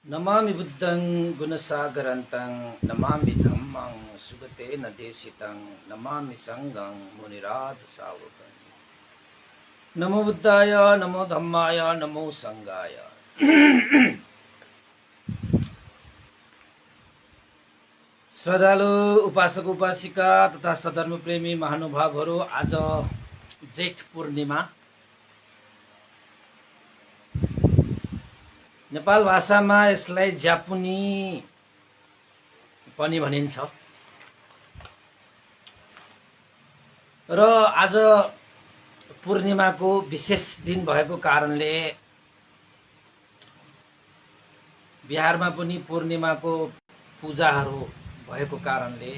नमामि बुद्धं गुणसागरन्तं नमामि धम्मं सुगतेन देशितं नमामि संघं मुनिराजसावकं। नमो बुद्धाय नमो धम्माय नमो संघाय। श्रद्धालु उपासक उपासिका तथा सधर्म प्रेमी महानुभावहरू, आज जेठ पूर्णिमा। नेपाल भाषामा यसलाई ज्यापुनी पनि भनिन्छ र आज पूर्णिमाको विशेष दिन भएको कारणले बिहारमा पनि पूर्णिमाको पूजाहरू भएको कारणले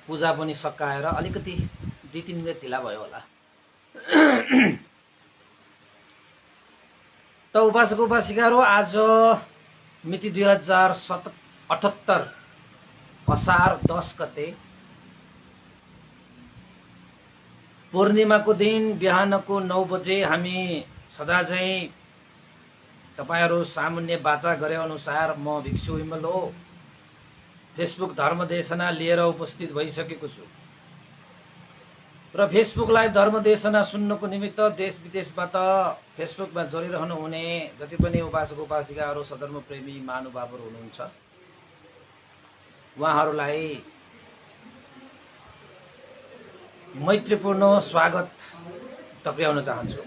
पूजा पनि सकाएर अलिकति 2-3 मिनेट ढिला भयो होला। त उपासक उपासिकाहरू, आज मिति 2078 असार 10 गते पूर्णिमाको दिन बिहानको 9 बजे हामी सदाझै तपाईहरू सामान्य वाचा गरे अनुसार म भिक्षु विमल हो फेसबुक धर्मदेशना लिएर उपस्थित भइसकेको छु र फेसबुक लाइभ धर्मदेशना सुन्नको निमित्त देश विदेशबाट फेसबुकमा जोडिरहनु हुने जति पनि उपासक उपासिकाहरू सधर्म प्रेमी महानुभावहरू हुनुहुन्छ, उहाँहरूलाई मैत्रीपूर्ण स्वागत टक्र्याउन चाहन्छु।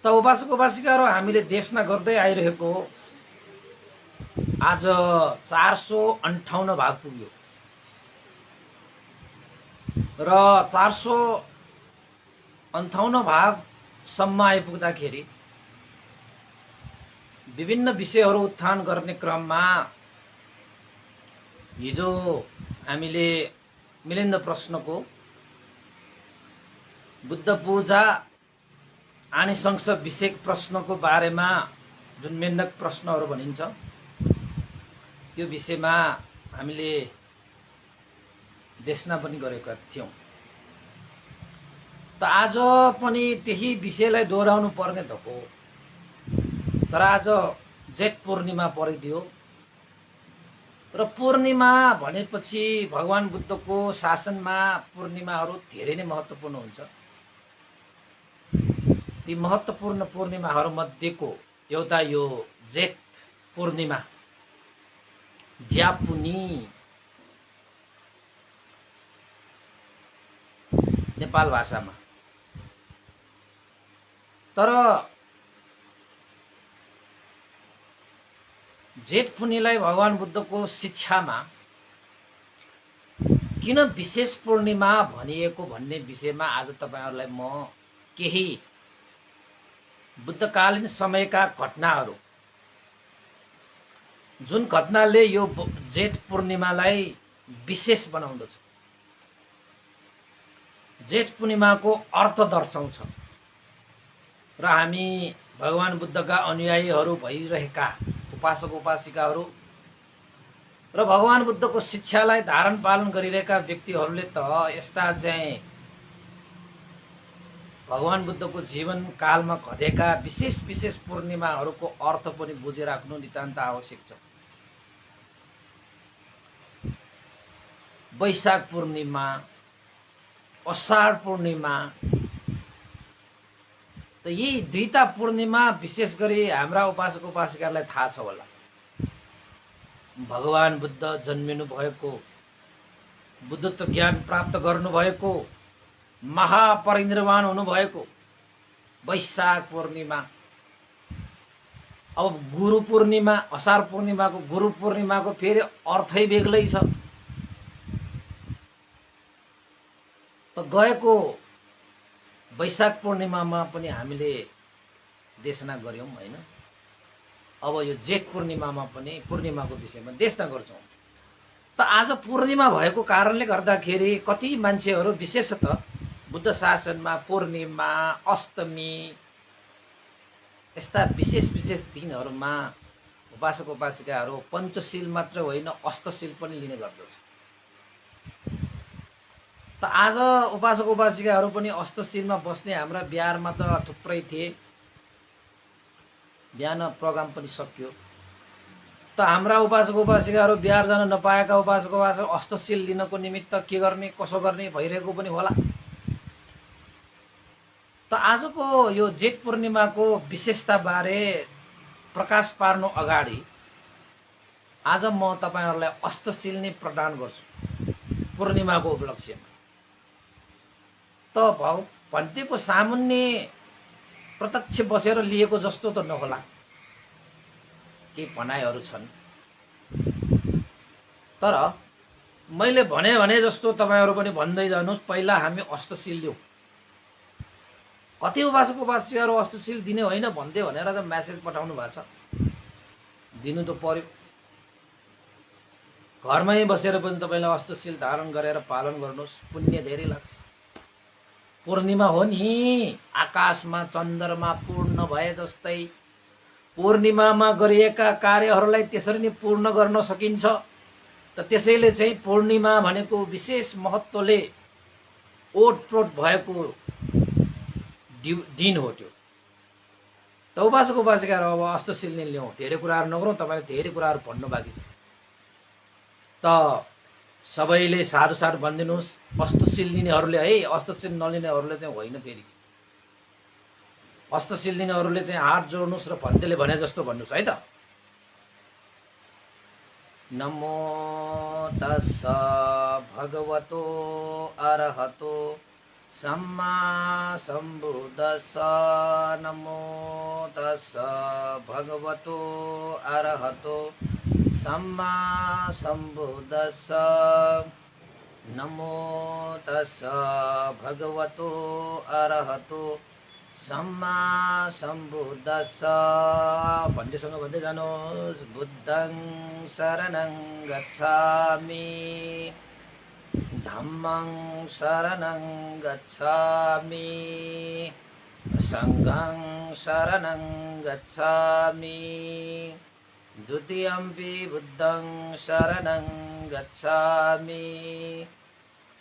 त उपासक उपासिकाहरू, हामीले देशना गर्दै आइरहेको आज 458 भाग पुग्यो र 458 भागसम्म आइपुग्दाखेरि विभिन्न विषयहरू उत्थान गर्ने क्रममा हिजो हामीले मिलिन्द प्रश्नको बुद्ध पूजा आनिशंस विषयक प्रश्नको बारेमा जुन मेन्डक प्रश्नहरू भनिन्छ त्यो विषयमा हामीले देशना पनि गरेका थियौं। त आज पनि त्यही विषयलाई दोहोऱ्याउनु पर्ने त हो, तर आज जेठ पूर्णिमा परिदियो र पूर्णिमा भनेपछि भगवान बुद्धको शासनमा पूर्णिमाहरू धेरै नै महत्त्वपूर्ण हुन्छ। ती महत्त्वपूर्ण पूर्णिमाहरू मध्येको एउटा यो जेठ पूर्णिमा ज्यापुनी नेपाल भाषामा। तर जेठ पूर्णिमालाई भगवान बुद्धको शिक्षामा किन विशेष पूर्णिमा भनिएको भन्ने विषयमा आज तपाईहरुलाई म केही बुद्धकालीन समयका घटनाहरू, जुन घटनाले यो जेठ पूर्णिमालाई विशेष बनाउँदछ, जेठ पूर्णिमाको अर्थ दर्शाउँछ र हामी भगवान बुद्धका अनुयायीहरू भइरहेका उपासक उपासिकाहरू र भगवान बुद्धको शिक्षालाई धारण पालन गरिरहेका व्यक्तिहरूले त यस्ता चाहिँ भगवान बुद्धको जीवन कालमा घटेका विशेष विशेष पूर्णिमाहरूको अर्थ पनि बुझिराख्नु नितान्त आवश्यक छ। वैशाख पूर्णिमा, अषाढ पूर्णिमा, त यी दुईटा पूर्णिमा विशेष गरी हाम्रा उपासक उपासिकाहरूलाई थाहा छ होला। भगवान बुद्ध जन्मिनु भएको, बुद्धत्व ज्ञान प्राप्त गर्नु भएको, महापरिनिर्वाण हुनु भएको वैशाख पूर्णिमा। अब गुरु पूर्णिमा, अषाढ पूर्णिमाको गुरु पूर्णिमाको फेरि अर्थै बेग्लै छ। त गएको वैशाख पूर्णिमामा पनि हामीले देशना गर्यौं हैन। अब यो जेठ पूर्णिमामा पनि पूर्णिमाको विषयमा देशना गर्छौं। त आज पूर्णिमा भएको कारणले गर्दाखेरि कति मान्छेहरू विशेषतः बुद्ध शासनमा पूर्णिमा, अष्टमी यस्ता विशेष विशेष दिनहरूमा उपासक उपासिकाहरू पञ्चशील मात्र होइन अष्टशील पनि लिने गर्दछ। त आज उपासक उपासिकाहरू पनि अष्टशीलमा बस्ने हाम्रा बिहारमा त थुप्रै थिए। बिहान प्रोग्राम पनि सकियो। त हाम्रा उपासक उपासिकाहरू बिहार जान नपाएका उपासक उपासक अष्टशील लिनको निमित्त के गर्ने कसो गर्ने भइरहेको पनि होला। त आजको यो जेठ पूर्णिमाको विशेषताबारे प्रकाश पार्नु अगाडि आज म तपाईहरुलाई अष्टशील नै प्रदान गर्छु पूर्णिमाको उपलक्ष्यमा। त भन्तेको सामुन्ने प्रत्यक्ष बसेर लिएको जस्तो त नहोला, के भनाइहरू छन्। तर मैले भने जस्तो तपाईहरु पनि भन्दै जानुस्, पहिला हामी अष्टशील लिऊ। कति उपासक उपासिकाहरू अष्टशील दिने होइन भन्दै भनेर त मेसेज पठाउनु भएको छ। दिनु त पर्यो। घरमै बसेर पनि तपाईले अष्टशील धारण गरेर पालन गर्नुस्, पुण्य धेरै लाग्छ। पूर्णिमा हो नि, आकाशमा चन्द्रमा पूर्ण भए जस्तै पूर्णिमामा गरिएका कार्यहरूलाई त्यसरी नै पूर्ण गर्न सकिन्छ। त त्यसैले चाहिँ पूर्णिमा भनेको विशेष महत्त्वले ओतप्रोत भएको दिन हो त्यो। त उपासक उपासिकाहरू अब अष्टशील नै ल्याउँ, धेरै कुराहरू नगरौँ। तपाईले धेरै कुराहरू भन्नु बाँकी छ। त सबैले साधु साधु भनिदिनुस्। अष्टशील लिनेहरूले है, अष्टशील नलिनेहरूले चाहिँ होइन। फेरि अष्टशील लिनेहरूले चाहिँ हात जोड्नुस् र भन्तेले भने जस्तो भन्नुस् है त। नमो तस्स भगवतो अरहतो सम्मा सम्बुद्धस्स। नमो तस्स भगवतो अरहतो सम्मा सम्बुद्धस्स। नमो तस्स भगवतो अरहतो सम्मा सम्बुद्धस्स। भन्दैसँग भन्दै जानुहोस्। बुद्धं शरणं गच्छामि, धम्मं शरणं गच्छामि, संघं शरणं गच्छामि, द्वितीयंपि बुद्धं शरणं गच्छामि,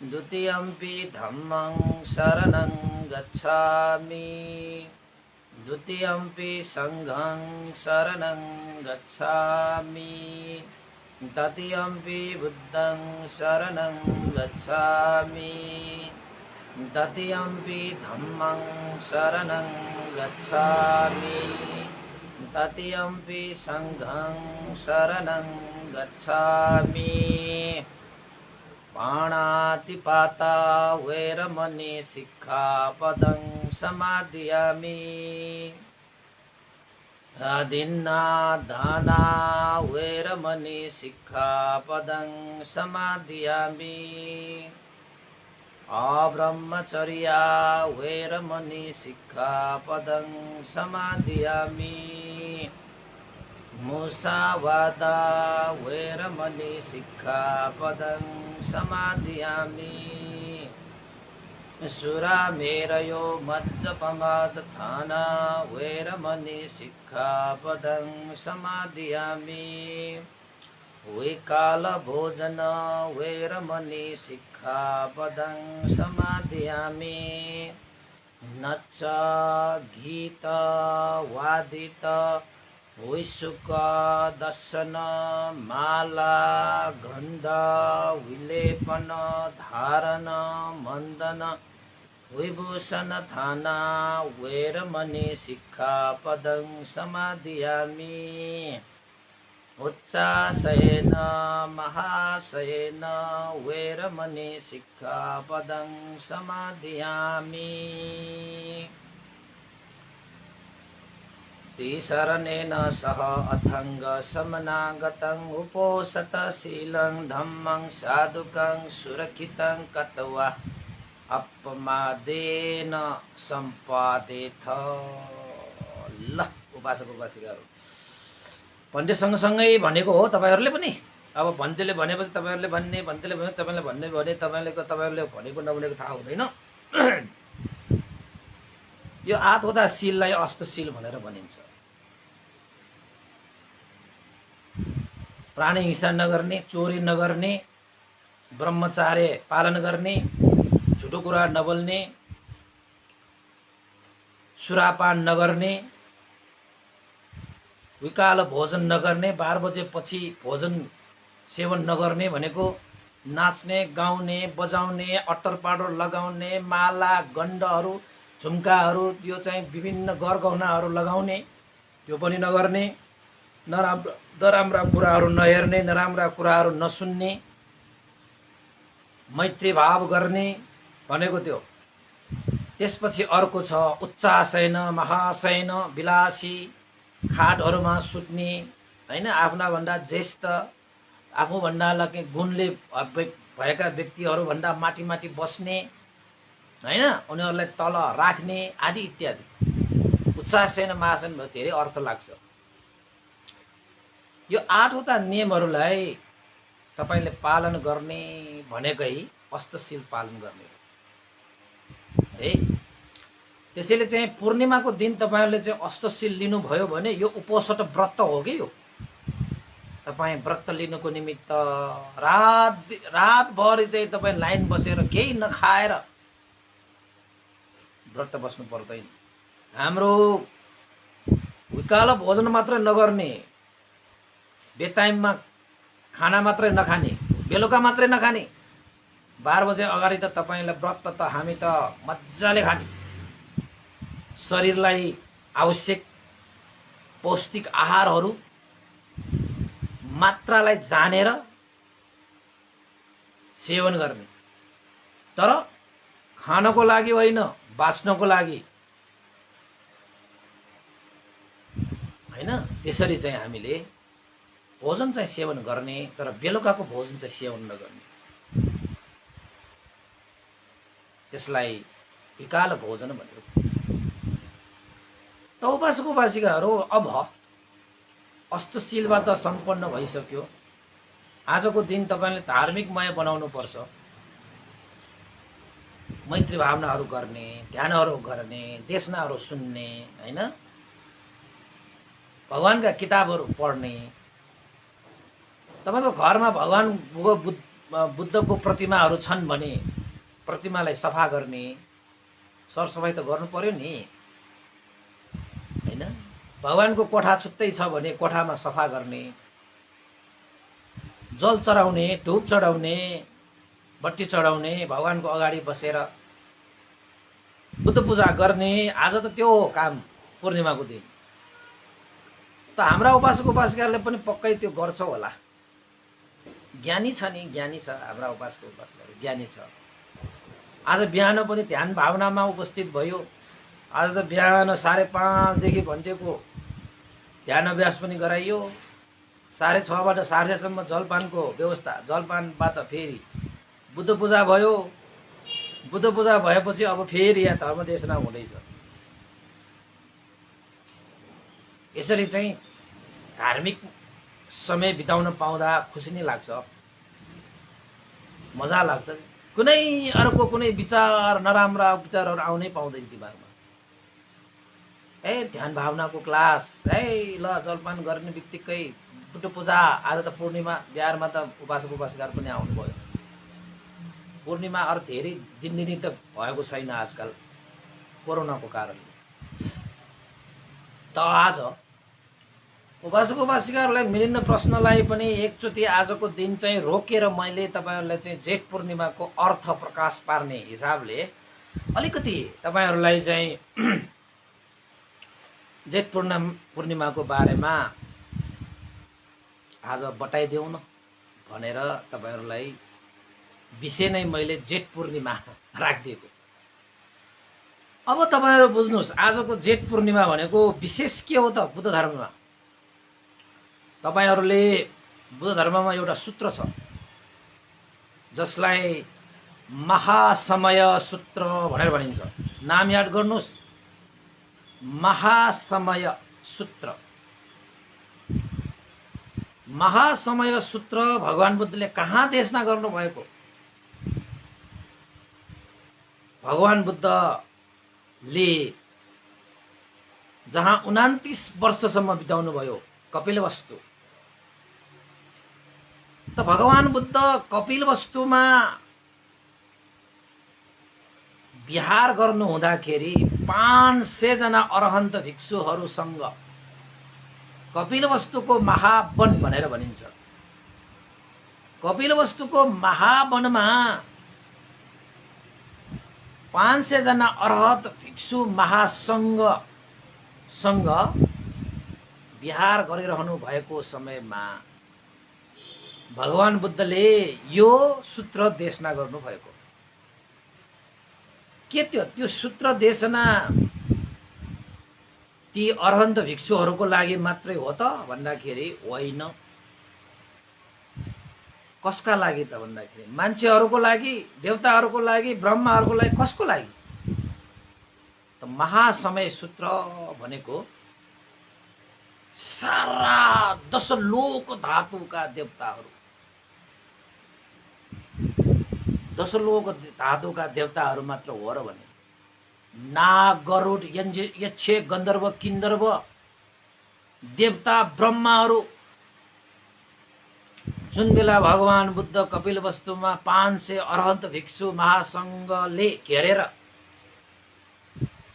द्वितीयंपि धम्मं शरणं गच्छामि, द्वितीयंपि संघं शरणं गच्छामि, तृतीयंपि बुद्धं शरणं गच्छामि, तृतीयंपि धम्मं शरणं गच्छामि, तृतीयंपि संघं शरणं गच्छामि। पाणातिपाता वैरमणि सिक्खापदं समादयामि। अदिन्नादाना वैरमणि सिक्खापदं समादयामि। अब्रह्मचर्या वैरमणि सिक्खापदं समादयामि। मुसावादा वैरमणि सिक्खापदं समादयामि। सुरामेरयो मज्जपमादधाना वैरमणि सिक्खापदं समादयामि। विकालभोजन वैरमणि सिक्खापदं समादयामि। नच गीत वादित विसुक दर्शन माला गन्ध विलेपन धारण मन्दन विभूषण थाना वैरमणि सिक्खापदं समादयामि। उच्चासयेन महाशयेन वैरमणि सिक्खापदं समादयामि। त्रिशरणेन सह अथंग समनागतं उपोषतशीलं धम्मं साधुकं सुरक्षितं कत्वा अपमादेन सम्पादेथ। ल उपासक उपासिकाहरू भन्ते सँगसँगै भनेको हो तपाईहरुले पनि। अब भन्तेले भनेपछि तपाईहरुले भन्ने, भन्तेले भने तपाईले भन्ने भने तपाईहरुले भनेको नभनेको थाहा हुँदैन। यो आठ वटा शीललाई अष्टशील भनेर भनिन्छ। प्राणी हिंसा नगर्ने, चोरी नगर्ने, ब्रह्मचार्य पालन गर्ने, झुटो कुरा नबोल्ने, सुरापान नगर्ने, उकालो भोजन नगर्ने, 12 बजेपछि भोजन सेवन नगर्ने भनेको नाच्ने, गाउने, बजाउने, अट्टर पाउडर लगाउने, माला, गण्डहरू, झुम्काहरू, यो चाहिँ विभिन्न गरगहनाहरू लगाउने, त्यो पनि नगर्ने, नराम्रा कुराहरू नहेर्ने, नराम्रा कुराहरू नसुन्ने, मैत्री भाव गर्ने भनेको त्यो। त्यसपछि अर्को छ उच्चाशयन महाशयन, विलासी खाटहरूमा सुत्ने, हैन, आफ्नाभन्दा ज्येष्ठ, आफूभन्दा गुणले भएका व्यक्तिहरू भन्दा माथि माथि बस्ने, हैन, उनीहरूलाई तल राख्ने आदि इत्यादि। उच्चाशयन महाशयन भयो, धेरै अर्थ लाग्छ। यो 8 वटा नियमहरूलाई तपाईले पालन गर्ने भनेकै अष्टशील पालन गर्ने है। त्यसैले चाहिँ पूर्णिमाको दिन तपाईहरुले चाहिँ अष्टशील लिनुभयो भने यो उपोषण व्रत हो कि यो। तपाई व्रत लिनुको निमित्त रातभरि चाहिँ तपाई लाइन बसेर केही नखाएर व्रत बस्नु पर्दैन। हाम्रो उकालो भोजन मात्र नगर्ने, बेटाइममा खाना मात्रै नखाने, बेलुका मात्रै नखाने, 12 बजे अगाडि त तपाईलाई व्रत त हामी त मज्जाले खाने, शरीरलाई आवश्यक पौष्टिक आहारहरू मात्रालाई जानेर सेवन गर्ने, तर खानको लागि होइन, बाँच्नको लागि हैन। त्यसरी चाहिँ हामीले भोजन चाहिँ सेवन गर्ने, तर बेलुकाको भोजन चाहिँ सेवन नगर्ने, त्यसलाई विकाल भोजन भनेर। त उपासक उपासिकाहरू, अब अष्टशीलबाट सम्पन्न भइसक्यो। आजको दिन तपाईले धार्मिकमय बनाउनु पर्छ, मैत्री भावनाहरू गर्ने, ध्यानहरू गर्ने, देशनाहरू सुन्ने, हैन, भगवानका किताबहरू पढ्ने, तपाईको घरमा भगवान बुद्धको प्रतिमाहरू छन् भने प्रतिमालाई सफा गर्ने, सरसफाई त गर्नु पर्यो नि, हैन। भगवानको कोठा छुट्टै छ भने कोठामा सफा गर्ने, जल चढाउने, धूप चढाउने, बत्ती चढाउने, भगवानको अगाडि बसेर बुद्ध पूजा गर्ने। आज त त्यो हो काम पूर्णिमाको दिन। त हाम्रा उपासक उपासिकाहरूले पनि पक्कै त्यो गर्छ होला। ज्ञानी छ नि, ज्ञानी छ, हाम्रा उपासक उपासिकाहरू ज्ञानी छ। आज बिहान पनि ध्यान भावनामा उपस्थित भयो। आज त बिहान 5:30 देखि घन्टेको ध्यान अभ्यास पनि गराइयो। 6:30 बाट 6:30 सम्म जलपानको व्यवस्था, जलपानबाट फेरि बुद्ध पूजा भयो। बुद्ध पूजा भएपछि अब फेरि यहाँ धर्मदेशना हुँदैछ। यसरी चाहिँ धार्मिक समय बिताउन पाउँदा खुसी नै लाग्छ, मजा लाग्छ। कुनै अर्को कुनै विचार, नराम्रा विचारहरू आउनै पाउँदैन दिमागमा। ध्यान भावनाको क्लास, ल जलपान गर्ने बित्तिकै बुद्ध पूजा। आज त पूर्णिमा, बिहारमा त उपासक उपासिकाहरू पनि आउनुभयो। पूर्णिमा अरू धेरै दिनदिनी त भएको छैन आजकल कोरोनाको कारणले। त आज उपासक उपासिकाहरूलाई मिलिन्न प्रश्नलाई पनि एकचोटि आजको दिन चाहिँ रोकेर मैले तपाईहरुलाई चाहिँ जेठ पूर्णिमाको अर्थ प्रकाश पार्ने हिसाबले अलिकति तपाईहरुलाई चाहिँ जेठ पूर्णिमाको बारेमा आज बताइदेऊ न भनेर तपाईहरुलाई विषय नै मैले जेठ पूर्णिमा राखिदिएको। अब तपाईहरु बुझ्नुस्, आजको जेठ पूर्णिमा भनेको विशेष के हो त बुद्ध धर्ममा। तपाईहरुले बुद्ध धर्ममा एउटा सूत्र छ जसलाई महासमय सूत्र भनेर भनिन्छ। नाम याद गर्नुस्, महासमय सूत्र। महासमय सूत्र भगवान बुद्धले कहाँ देशना गर्नु भएको? भगवान बुद्धले जहाँ 29 वर्षसम्म बिताउनु भयो कपिलवस्तु। त भगवान बुद्ध कपिलवस्तुमा विहार गर्नु हुँदाखेरि 500 जना अरहन्त भिक्षुहरूसँग कपिलवस्तुको महावन भनेर भनिन्छ। कपिलवस्तुको महावनमा 500 जना अरहत भिक्षु महासंघसँग विहार गरिरहनु भएको समयमा भगवान बुद्धले यो सूत्र देशना गर्नुभएको। के त्यो सूत्र देशना ती अरहन्त भिक्षुहरूको लागि मात्रै हो त भन्दाखेरि होइन। कसका लागि त भन्दाखेरि मान्छेहरूको लागि, देवताहरूको लागि, ब्रह्माहरूको लागि, कसको लागि त महासमय सूत्र भनेको सारा 10 लोक धातुका देवताहरू, 10 लोक धातुका देवताहरू मात्र हो र भने नाग, गरुड, यक्ष, गन्धर्व, किन्नर देवता ब्रह्माहरू जुन बेला भगवान बुद्ध कपिलवस्तुमा 500 अरहन्त भिक्षु महासंघले घेरेर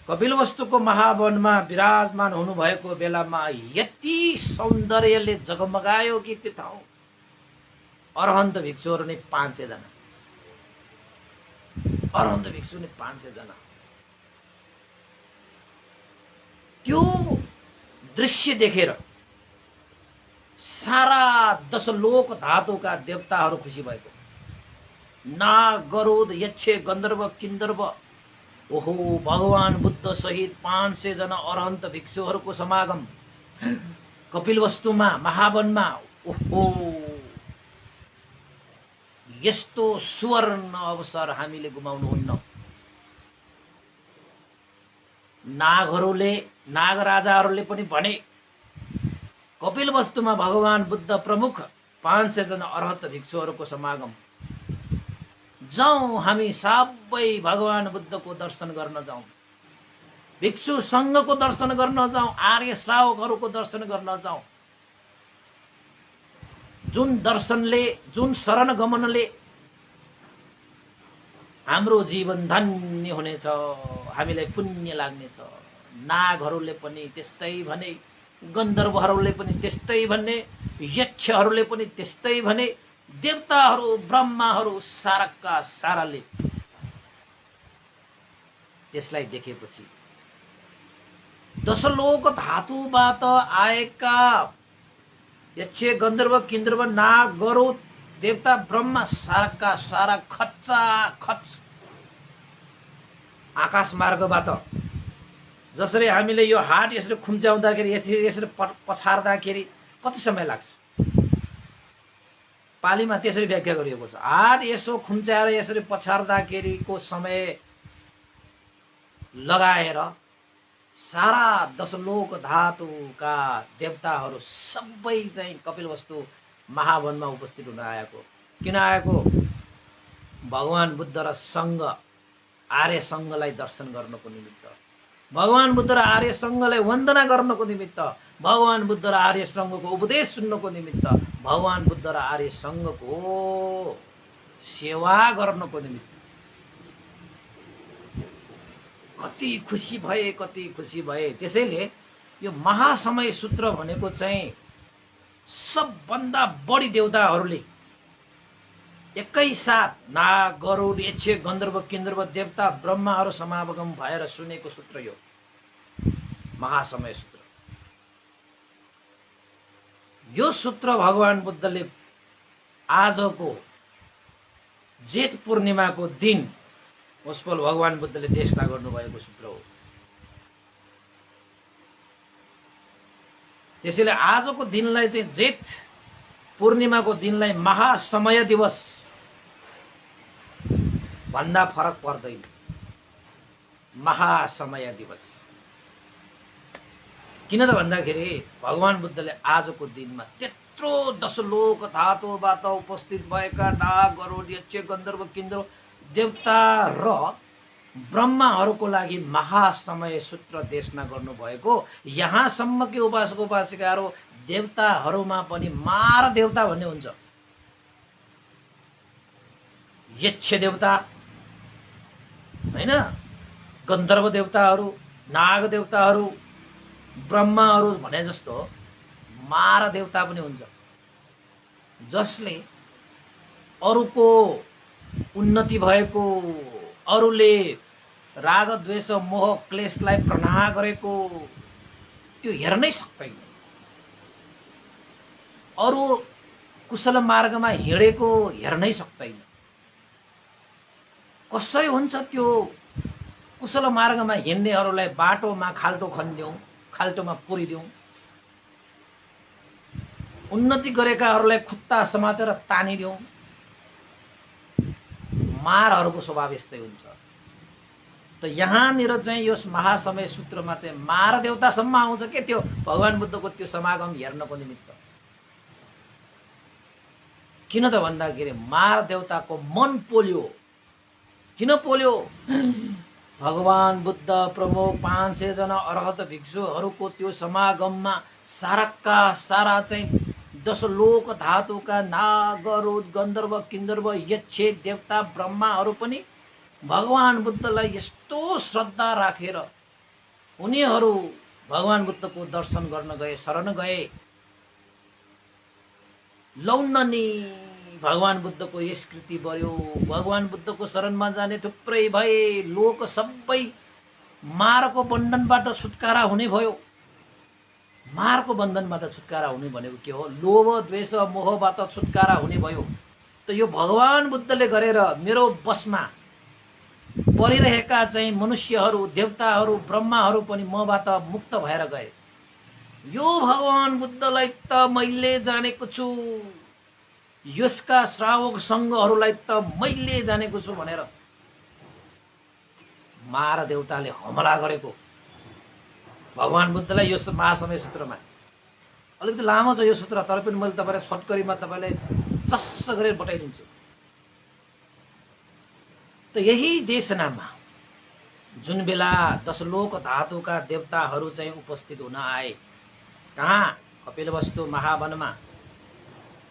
कपिलवस्तुको महावनमा विराजमान हुनुभएको बेलामा यति सौन्दर्यले जगमगायो कि त्यो ठाउँ। अरहन्त भिक्षुहरू नै 500 जना, अरहन्त भिक्षु नै 500 जना। त्यो दृश्य देखेर सारा 10 लोक धातुका देवताहरू खुसी भएको। नाग, गरुड, यक्ष, गन्धर्व, किन्नर ओहो भगवान बुद्ध सहित 500 जना अरहन्त भिक्षुहरूको समागम कपिलवस्तुमा महावनमा। ओहो यस्तो सुवर्ण अवसर हामीले गुमाउनुहुन्न। नाग राजाहरूले पनि भने कपिलवस्तुमा भगवान बुद्ध प्रमुख 500 जना अरहत भिक्षुहरूको समागम, जाउँ हामी सबै भगवान बुद्धको दर्शन गर्न जाउँ, भिक्षु संघको दर्शन गर्न जाउँ, आर्य श्रावकहरूको दर्शन गर्न जाउँ। जुन दर्शनले, जुन शरण गमनले हाम्रो जीवन धन्य हुनेछ, हामीलाई पुण्य लाग्नेछ। नागहरूले पनि त्यस्तै भने, गन्धर्वहरूले पनि त्यस्तै भन्ने, यक्षहरूले पनि त्यस्तै भने, देवताहरू ब्रह्माहरू साराका साराले त्यसलाई देखेपछि 10 लोक धातुबाट आएका यक्ष, गन्धर्व, किन्नर, नाग, गरुड, देवता ब्रह्मा साराका सारा खच्चा खच आकाश मार्गबाट जसरी हामीले यो हात यसरी खुम्च्याउँदाखेरि, यसरी पछार्दाखेरि कति समय लाग्छ? पालीमा त्यसरी व्याख्या गरिएको छ। हात यसो खुम्च्याएर यसरी पछार्दाखेरिको समय लगाएर सारा 10 लोक धातुका देवताहरू सबै चाहिँ कपिलवस्तु महावनमा उपस्थित हुन आएको। किन आएको? भगवान बुद्ध र संघ, आर्य संघलाई दर्शन गर्नको निमित्त, भगवान बुद्ध र आर्य संघलाई वन्दना गर्नको निमित्त, भगवान बुद्ध र आर्य संघको उपदेश सुन्नको निमित्त, भगवान बुद्ध र आर्य संघको सेवा गर्नको निमित्त। कति खुसी भए, कति खुसी भए। त्यसैले यो महासमय सूत्र भनेको चाहिँ सबभन्दा बढी देवताहरूले एकैसाथ नाग, गरुड, यक्ष, गन्धर्व, किन्नर, देवता ब्रह्माहरू समागम भएर सुनेको सूत्र यो महासमय सूत्र। यो सूत्र भगवान बुद्धले आजको जेठ पूर्णिमाको दिन उसपल भगवान बुद्धले देशना गर्नुभएको सूत्र हो। त्यसैले आजको दिनलाई चाहिँ जेठ पूर्णिमाको दिनलाई महासमय दिवस भन्दा फरक पर्दैन। महासमय दिवस किन त भन्दाखेरि भगवान बुद्धले आजको दिनमा त्यत्रो 10 लोक धातुबाट उपस्थित भएका नाग, गरुड, यक्ष, गन्धर्व, किन्नर, देवता र ब्रह्माहरूको लागि महासमय सूत्र देशना गर्नुभएको। यहाँसम्म कि उपासक उपासिकाहरू देवताहरूमा पनि मार देवता भन्ने हुन्छ। यक्ष देवता हैन, गन्धर्व देवताहरू, नाग देवताहरू, ब्रह्माहरू भने जस्तो मार देवता पनि हुन्छ, जसले अरूको उन्नति भएको, अरूले राग द्वेष मोह क्लेशलाई प्रनाह गरेको त्यो हेर्नै सक्दैन। अरू कुशल मार्गमा हिँडेको हेर्नै सक्दैन। कसरी हुन्छ त्यो कुशल मार्गमा हिँड्नेहरूलाई बाटोमा खाल्टो खनिदिउँ, खाल्टोमा पुरिदिउँ, उन्नति गरेकाहरूलाई खुट्टा समातेर तानिदिउँ। मारहरूको स्वभाव यस्तै हुन्छ। त यहाँनिर चाहिँ यस महासमय सूत्रमा चाहिँ मार देवतासम्म आउँछ के त्यो भगवान बुद्धको त्यो समागम हेर्नको निमित्त। किन त भन्दाखेरि मार देवताको मन पोल्यो। किन पोल्यो? भगवान बुद्ध प्रमुख 500 जना अर्हत भिक्षुहरूको त्यो समागममा साराका सारा चाहिँ 10 लोक धातुका नाग, रुद्र, गन्धर्व, किन्धर्व, यक्ष, देवता, ब्रह्माहरू पनि भगवान बुद्धलाई यस्तो श्रद्धा राखेर उनीहरू भगवान बुद्धको दर्शन गर्न गए, शरण गए। लौन्ननी भगवान बुद्धको यस कृति बढ्यो। भगवान बुद्धको शरणमा जाने थुप्रै भए। लोक सबै मारको बन्धनबाट छुटकारा हुने भयो। मारको बन्धनबाट छुटकारा हुने भनेको के हो? लोभ द्वेष मोहबाट छुटकारा हुने भयो। त यो भगवान बुद्धले गरेर मेरो बसमा परिरहेका चाहिँ मनुष्यहरू, देवताहरू, ब्रह्माहरू पनि मबाट मुक्त भएर गए। यो भगवान बुद्धलाई त मैले जानेको छु, यसका श्रावक सङ्घहरूलाई त मैले जानेको छु भनेर मार देवताले हमला गरेको भगवान बुद्धलाई यो महासमय सूत्रमा। अलिकति लामो छ यो सूत्र, तर पनि मैले तपाईँलाई छोटकरीमा तपाईँलाई चस्स गरेर बताइदिन्छु। त यही देशनामा जुन बेला 10 लोक धातुका देवताहरू चाहिँ उपस्थित हुन आए, कहाँ? कपिलवस्तु महावनमा।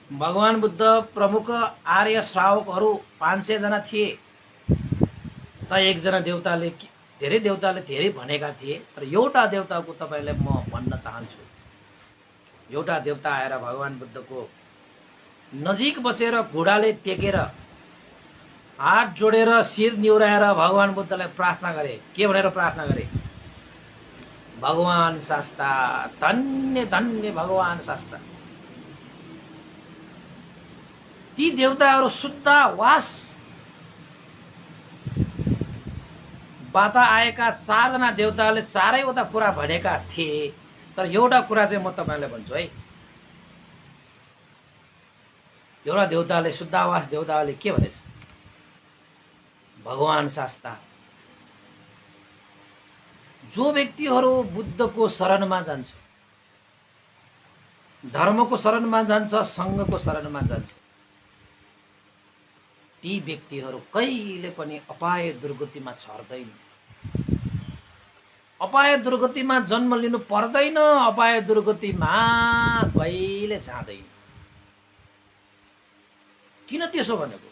भगवान बुद्ध प्रमुख आर्य श्रावकहरू 500 जना थिए। त एकजना देवताले, धेरै देवताले धेरै भनेका थिए, तर एउटा देवताको तपाईँलाई म भन्न चाहन्छु। एउटा देवता आएर भगवान बुद्धको नजिक बसेर घोडाले टेकेर हात जोडेर शिर निहुराएर भगवान बुद्धलाई प्रार्थना गरे। के भनेर प्रार्थना गरे? भगवान शास्ता, धन्य धन्य भगवान शास्ता। ती देवताहरू शुद्धावास बाट आएका 4 जना देवताले 4वटा कुरा भनेका थिए, तर एउटा कुरा चाहिँ म तपाईलाई भन्छु है। एउटा देवताले, शुद्धावास देवताले के भनेछ? भगवान शास्ता, जो व्यक्तिहरू बुद्धको शरणमा जान्छ, धर्मको शरणमा जान्छ, सङ्घको शरणमा जान्छ, ती व्यक्तिहरू कहिले पनि अपाय दुर्गतिमा छर्दैन। अपाय दुर्गतिमा जन्म लिनु पर्दैन। अपाय दुर्गतिमा कहिले जाँदैन। किन त्यसो भनेको?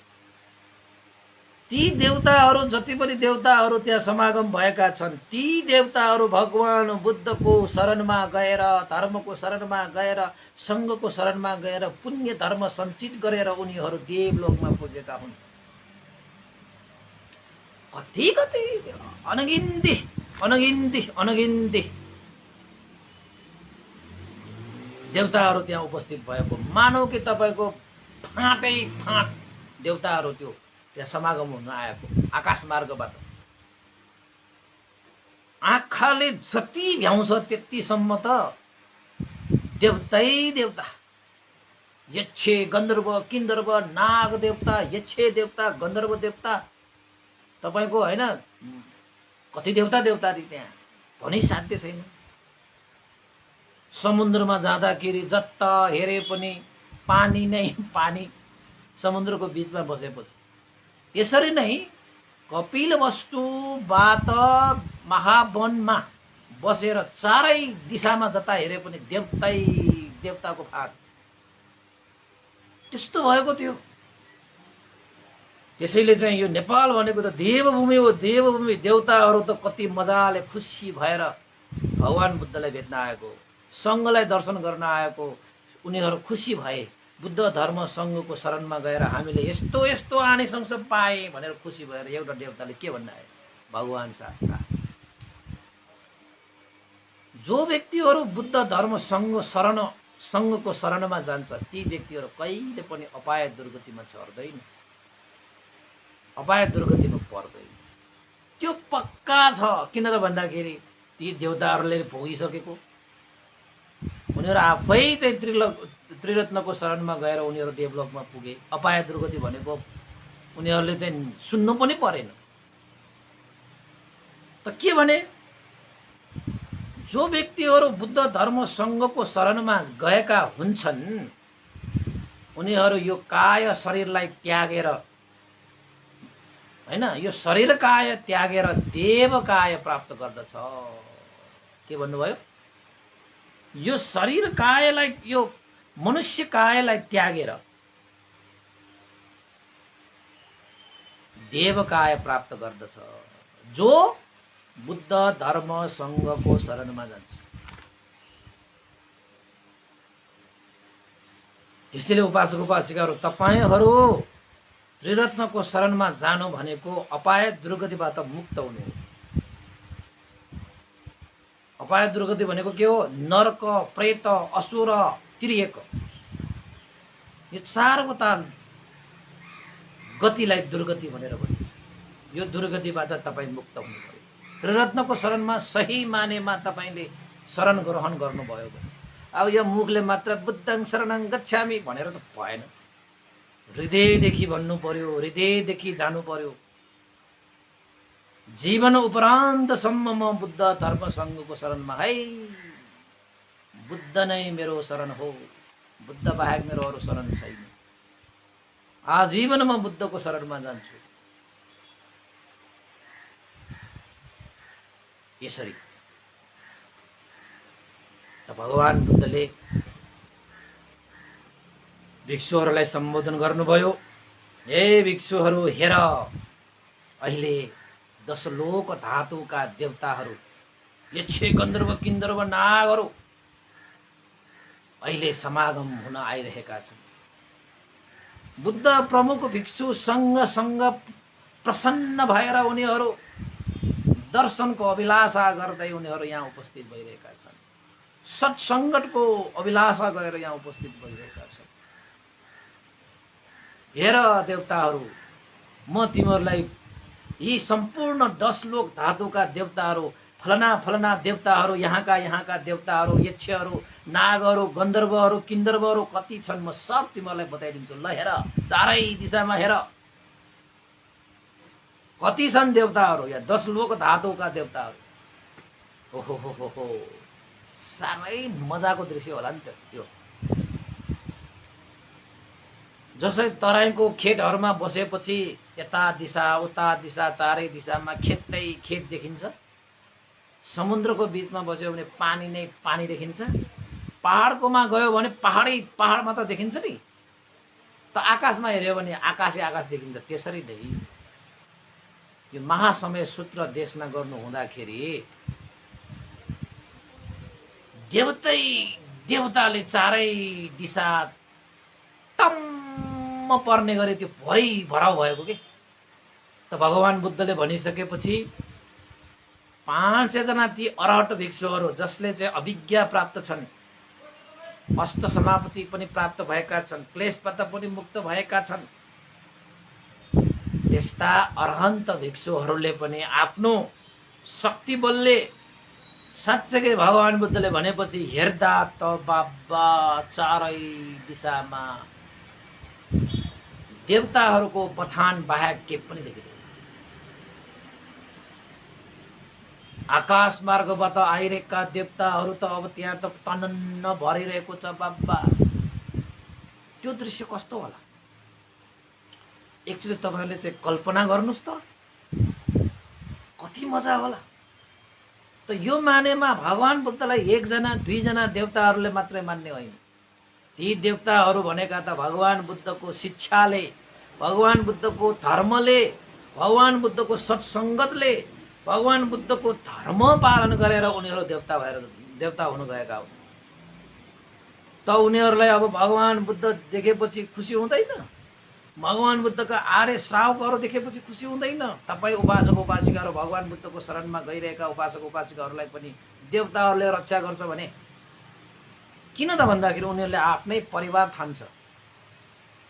ती देवताहरू, जति पनि देवताहरू त्यहाँ समागम भएका छन्, ती देवताहरू भगवान बुद्धको शरणमा गएर, धर्मको शरणमा गएर, सङ्घको शरणमा गएर पुण्य धर्म सञ्चित गरेर उनीहरू देवलोकमा पुगेका हुन्। कति कति अनगिन्ती अनगिन्ती अनगिन्ती देवताहरू त्यहाँ उपस्थित भएको। मानौ कि तपाईँको फाँटै फाँट देवताहरू त्यो त्यहाँ समागम हुन आएको आकाश मार्गबाट। आँखाले जति भ्याउँछ त्यतिसम्म त देवतै देवता, यक्ष, गन्धर्व, किन्धर्व, नाग देवता, यक्ष देवता, गन्धर्व देवता, तपाईको हैन कति देवता देवताहरू त्यहाँ भनी साध्य छैन। समुद्रमा जाँदाखेरि जता हेरे पनि पानी नै पानी, समुद्रको बीचमा बसेपछि। यसरी नै कपिलवस्तुबाट महावनमा बसेर चारै दिशामा जता हेरे पनि देवतै देवताको फाँट। त्यस्तो भएको थियो। त्यसैले चाहिँ यो नेपाल भनेको त देवभूमि हो। देवभूमि, देवताहरू त कति मजाले खुसी भएर भगवान बुद्धलाई भेट्न आएको, सङ्घलाई दर्शन गर्न आएको उनीहरू खुसी भए। बुद्ध धर्म सङ्घको शरणमा गएर हामीले यस्तो यस्तो आनिसंस पाए भनेर खुसी भएर एउटा देवताले के भन्न आयो? भगवान शास्त्र। जो व्यक्तिहरू बुद्ध धर्म सङ्घको शरणमा जान्छ ती व्यक्तिहरू कहिले पनि अपाय दुर्गतिमा चढ्दैन, अपाय दुर्गतिमा पर्दैन। त्यो पक्का छ। किन त भन्दाखेरि ती देवताहरूले भोगिसकेको, उनीहरू आफै चाहिँ त्रिरत्नको शरणमा गएर उनीहरू देवलोकमा पुगे। अपाय दुर्गति भनेको उनीहरूले चाहिँ सुन्नु पनि परेन। त के भने जो व्यक्तिहरू बुद्ध धर्म सङ्घको शरणमा गएका हुन्छन् उनीहरू यो काय शरीरलाई त्यागेर, हैन, यो शरीर काय त्यागेर देव काय प्राप्त गर्दछ। के भन्नुभयो? यो शरीर कायलाई, यो मनुष्य कायलाई त्यागेर देव काय प्राप्त गर्दछ जो बुद्ध धर्म सङ्घको शरणमा जान्छ। त्यसैले उपासक उपासिकाहरू, तपाईहरू त्रिरत्नको शरणमा जानु भनेको अपाय दुर्गतिबाट मुक्त हुनु हो। अपाय दुर्गति भनेको के हो? नरक, प्रेत, असुर, तिर्यक, यो चारवटा गतिलाई दुर्गति भनेर भनिन्छ। यो दुर्गतिबाट तपाईँ मुक्त हुनु पर्यो। त्रिरत्नको शरणमा सही मानेमा तपाईले शरण ग्रहण गर्नुभयो भने, अब यो मुखले मात्र बुद्धं शरणं गच्छामि भनेर त भएन। हृदयदेखि भन्नु पर्यो, हृदयदेखि जानु पर्यो। जीवन उपरान्तसम्म म बुद्ध धर्म सङ्घको शरणमा है, बुद्ध नै मेरो शरण हो, बुद्ध बाहेक मेरो अरू शरण छैन, आजीवन म बुद्धको शरणमा जान्छु। यसरी त भगवान बुद्धले भिक्षुहरूलाई सम्बोधन गर्नुभयो। हे भिक्षुहरू, हेर, अहिले 10 लोक धातुका देवताहरू, यक्ष, गन्धर्व, किन्नर, नागहरू अहिले समागम हुन आइरहेका छन्। बुद्ध प्रमुख भिक्षु सँग प्रसन्न भएर उनीहरू दर्शनको अभिलाषा गर्दै उनीहरू यहाँ उपस्थित भइरहेका छन्। सत्सङ्गतको अभिलाषा गरेर यहाँ उपस्थित भइरहेका छन्। हेर देवताहरू, म तिमीहरूलाई यी सम्पूर्ण 10 लोक धातुका देवताहरू, फलना फलना देवताहरू, यहाँका देवताहरू, यक्षहरू, नागहरू, गन्धर्वहरू, किन्नरहरू कति छन् म सब तिमीहरूलाई बताइदिन्छु। ल हेर, चारै दिशामा हेर कति छन् देवताहरू, या 10 लोक धातुका देवताहरू। ओहो हो हो हो, साह्रै मजाको दृश्य होला नि त यो। जसै तराईको खेतहरूमा बसेपछि यता दिशा उता दिशा चारै दिशामा खेतै खेत देखिन्छ। समुद्रको बिचमा बस्यो भने पानी नै पानी देखिन्छ। पहाडकोमा गयो भने पहाडै पहाड मात्र देखिन्छ नि। त आकाशमा हेर्यो भने आकाशै आकाश देखिन्छ। त्यसरी नै यो महासमय सूत्र देशना गर्नु हुँदाखेरि देवताले चारै दिशा टम्म पर्ने गरे त्यो भराउ भएको के। त भगवान बुद्धले भनिसकेपछि 500 जना ती अरहत भिक्षुहरू जसले चाहिँ अभिज्ञा प्राप्त छन्, अष्ट समापति पनि प्राप्त भएका छन्, क्लेशबाट पनि मुक्त भएका छन्, त्यस्ता अरहन्त भिक्षुहरूले पनि आफ्नो शक्ति बलले साँच्चै भगवान बुद्धले भनेपछि हेर्दा त बाबा चारै दिशामा देवताहरूको बथान बाहेक के पनि देखिँदैन। आकाश मार्गबाट आइरहेका देवताहरू त अब त्यहाँ त तनन्न भरिरहेको छ बाबा। त्यो दृश्य कस्तो होला एकचोटि तपाईहरुले चाहिँ कल्पना गर्नुस् त, कति मजा होला। त यो मानेमा भगवान बुद्धलाई 1 जना 2 जना देवताहरूले मात्रै मान्ने होइन। ती देवताहरू भनेका त भगवान बुद्धको शिक्षाले, भगवान बुद्धको धर्मले, भगवान बुद्धको सत्संगतले, भगवान बुद्धको धर्म पालन गरेर उनीहरू देवता हुन गएका हुन्। त उनीहरूलाई अब भगवान बुद्ध देखेपछि खुसी हुँदैन? भगवान बुद्धका आर्य श्रावकहरू देखेपछि खुसी हुँदैन? तपाईँ उपासक उपासिकाहरू भगवान बुद्धको शरणमा गइरहेका उपासक उपासिकाहरूलाई पनि देवताहरूले रक्षा गर्छ भने किन त भन्दाखेरि उनीहरूले आफ्नै परिवार ठान्छ।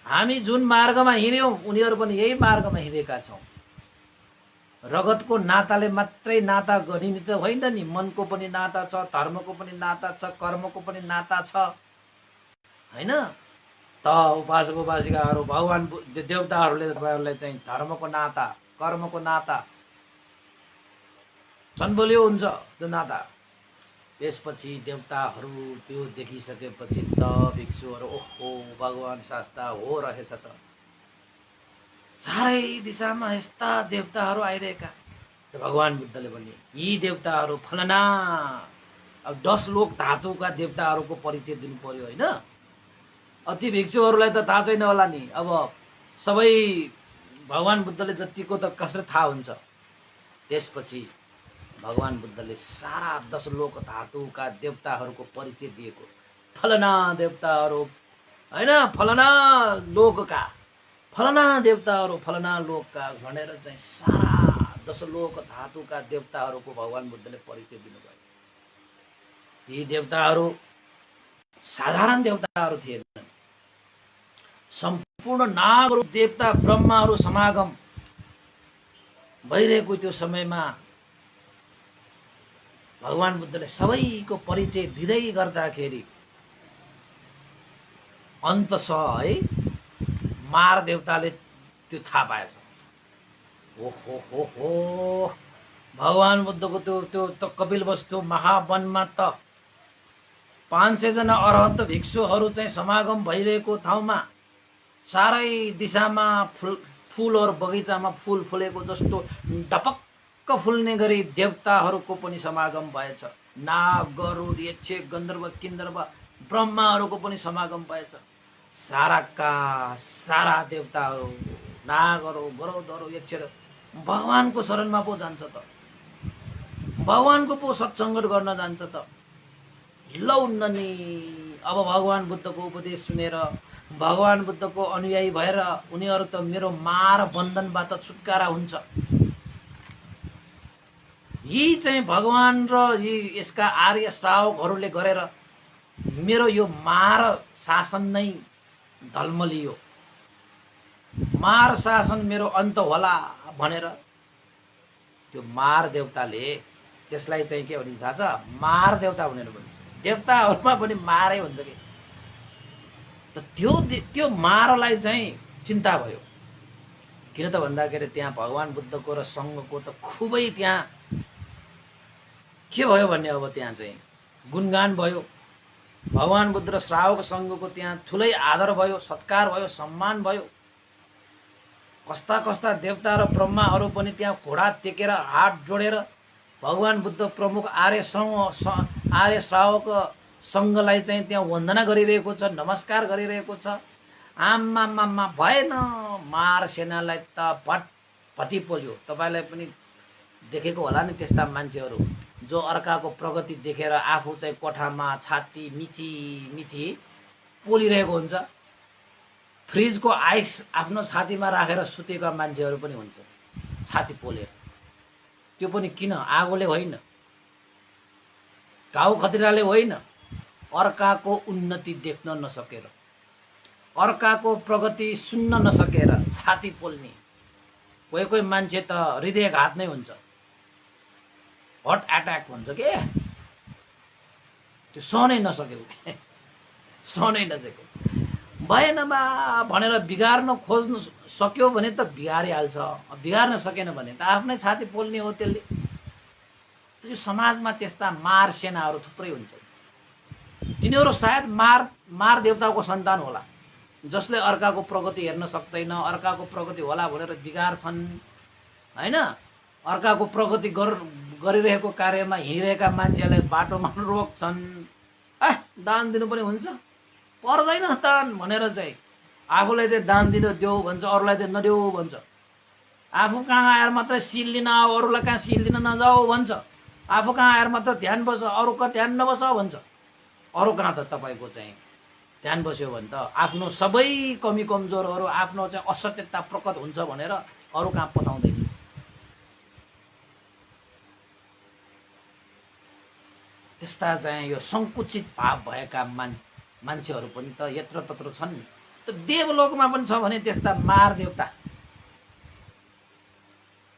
हामी जुन मार्गमा हिँड्यौँ उनीहरू पनि यही मार्गमा हिँडेका छौँ। रगतको नाताले मात्रै नाता गरिने त होइन नि, मनको पनि नाता छ, धर्मको पनि नाता छ, कर्मको पनि नाता छ, होइन त? उपासक उपासिकाहरू भगवान देवताहरूले तपाईँहरूलाई चाहिँ धर्मको नाता, कर्मको नाता चन्बलियो हुन्छ त्यो नाता। त्यसपछि देवताहरू त्यो देखिसकेपछि त भिक्षुहरू ओहो भगवान शास्ता हो रहेछ त, चारै दिशामा यस्ता देवताहरू आइरहेका। भगवान बुद्धले भने यी देवताहरू फलना, अब 10 लोक धातुका देवताहरूको परिचय दिनु पर्यो होइन? अति भिक्षुहरूलाई त थाहा छैन होला नि। अब सबै भगवान बुद्धले जतिको त कसरी थाहा हुन्छ। त्यसपछि भगवान बुद्धले सारा 10 लोक धातुका देवताहरूको परिचय दिएको। फलना देवताहरू होइन, फलना लोकका, फलना देवताहरू फलना लोकका भनेर चाहिँ सारा 10 लोक धातुका देवताहरूको भगवान बुद्धले परिचय दिनुभयो। यी देवताहरू साधारण देवताहरू थिएनन्। सम्पूर्ण नागहरू, देवता, ब्रह्माहरू समागम भइरहेको त्यो समयमा भगवान बुद्धले सबैको परिचय दिँदै गर्दाखेरि अन्ततः है मार देवताले त्यो थाहा पाएछ। ओहो हो हो, भगवान बुद्धको त्यो कपिलवस्तु महावनमा त 500 जना अरहन्त भिक्षुहरू चाहिँ समागम भइरहेको ठाउँमा चारै दिशामा फुल और बगैँचामा फुल फुलेको जस्तो डपक्क फुल्ने गरी देवताहरूको पनि समागम भएछ। नाग, गरुड, यक्ष, गन्धर्व, किन्नर, ब्रह्माहरूको पनि समागम भएछ। साराका सारा देवताहरू, नागहरू, गरुडहरू, यक्ष भगवानको शरणमा पो जान्छ त, भगवानको पो सत्सङ्ग गर्न जान्छ त। लौ ननी, अब भगवान बुद्धको उपदेश सुनेर भगवान बुद्धको अनुयायी भएर उनीहरू त मेरो मार बन्धनबाट छुटकारा हुन्छ। यी चाहिँ भगवान र यी यसका आर्य श्रावकहरूले गरेर मेरो यो मार शासन नै धल्मलियो, मार शासन मेरो अन्त होला भनेर त्यो मार देवताले त्यसलाई चाहिँ के भनिन्छ थाहा छ? मार देवता भनेर भन्छ। देवताहरूमा पनि मारै हुन्छ कि त त्यो मारलाई चाहिँ चिन्ता भयो। किन त भन्दाखेरि त्यहाँ भगवान बुद्धको र सङ्घको त खुबै त्यहाँ के भयो भन्ने, अब त्यहाँ चाहिँ गुणगान भयो। भगवान बुद्ध र श्रावक सङ्घको त्यहाँ ठुलै आदर भयो, सत्कार भयो, सम्मान भयो। कस्ता कस्ता देवता र ब्रह्माहरू पनि त्यहाँ घोडा टेकेर हात जोडेर भगवान बुद्ध प्रमुख आर्य श्रावक सङ्घलाई चाहिँ त्यहाँ वन्दना गरिरहेको छ, नमस्कार गरिरहेको छ। आम्मामा भएन, मार सेनालाई त भट्टी पोल्यो। तपाईँलाई पनि देखेको होला नि त्यस्ता मान्छेहरू जो अर्काको प्रगति देखेर आफू चाहिँ कोठामा छाती मिची मिची पोलिरहेको हुन्छ। फ्रिजको आइस आफ्नो छातीमा राखेर सुतेका मान्छेहरू पनि हुन्छ छाती पोलेर। त्यो पनि किन? आगोले होइन, घाउ खतिराले होइन, अर्काको उन्नति देख्न नसकेर, अर्काको प्रगति सुन्न नसकेर छाती पोल्ने। कोही कोही मान्छे त हृदयघात नै हुन्छ, हार्ट एट्याक भन्छ के, त्यो सहनै नसकेको, सहनै नसकेको। भएन बा भनेर बिगार्न खोज्नु सक्यो भने त बिगारिहाल्छ, बिगार्न सकेन भने त आफ्नै छाती पोल्ने हो त्यसले। त्यो समाजमा त्यस्ता मार सेनाहरू थुप्रै हुन्छ। तिनीहरू सायद मार देवताको सन्तान होला, जसले अर्काको प्रगति हेर्न सक्दैन, अर्काको प्रगति होला भनेर बिगार्छन् होइन। अर्काको प्रगति गरिरहेको कार्यमा हिँडिरहेका मान्छेलाई बाटोमा रोक्छन्। दान दिनु पनि हुन्छ, पर्दैन दान भनेर चाहिँ आफूलाई चाहिँ दान दिन देऊ भन्छ, अरूलाई चाहिँ नदेऊ भन्छ। आफू कहाँ आएर मात्रै सिल लिन आऊ, अरूलाई कहाँ सिल दिन नजाऊ भन्छ। आफू कहाँ आएर मात्र ध्यान बस, अरू कहाँ ध्यान नबस भन्छ। अरू कहाँ त तपाईँको चाहिँ ध्यान बस्यो भने त आफ्नो सबै कमी कमजोरहरू आफ्नो चाहिँ असत्यता प्रकट हुन्छ भनेर अरू कहाँ पठाउँदैन। त्यस्ता चाहिँ यो सङ्कुचित भाव भएका मान्छेहरू पनि त यत्र तत्र छन् नि। त देवलोकमा पनि छ भने त्यस्ता मार देवता।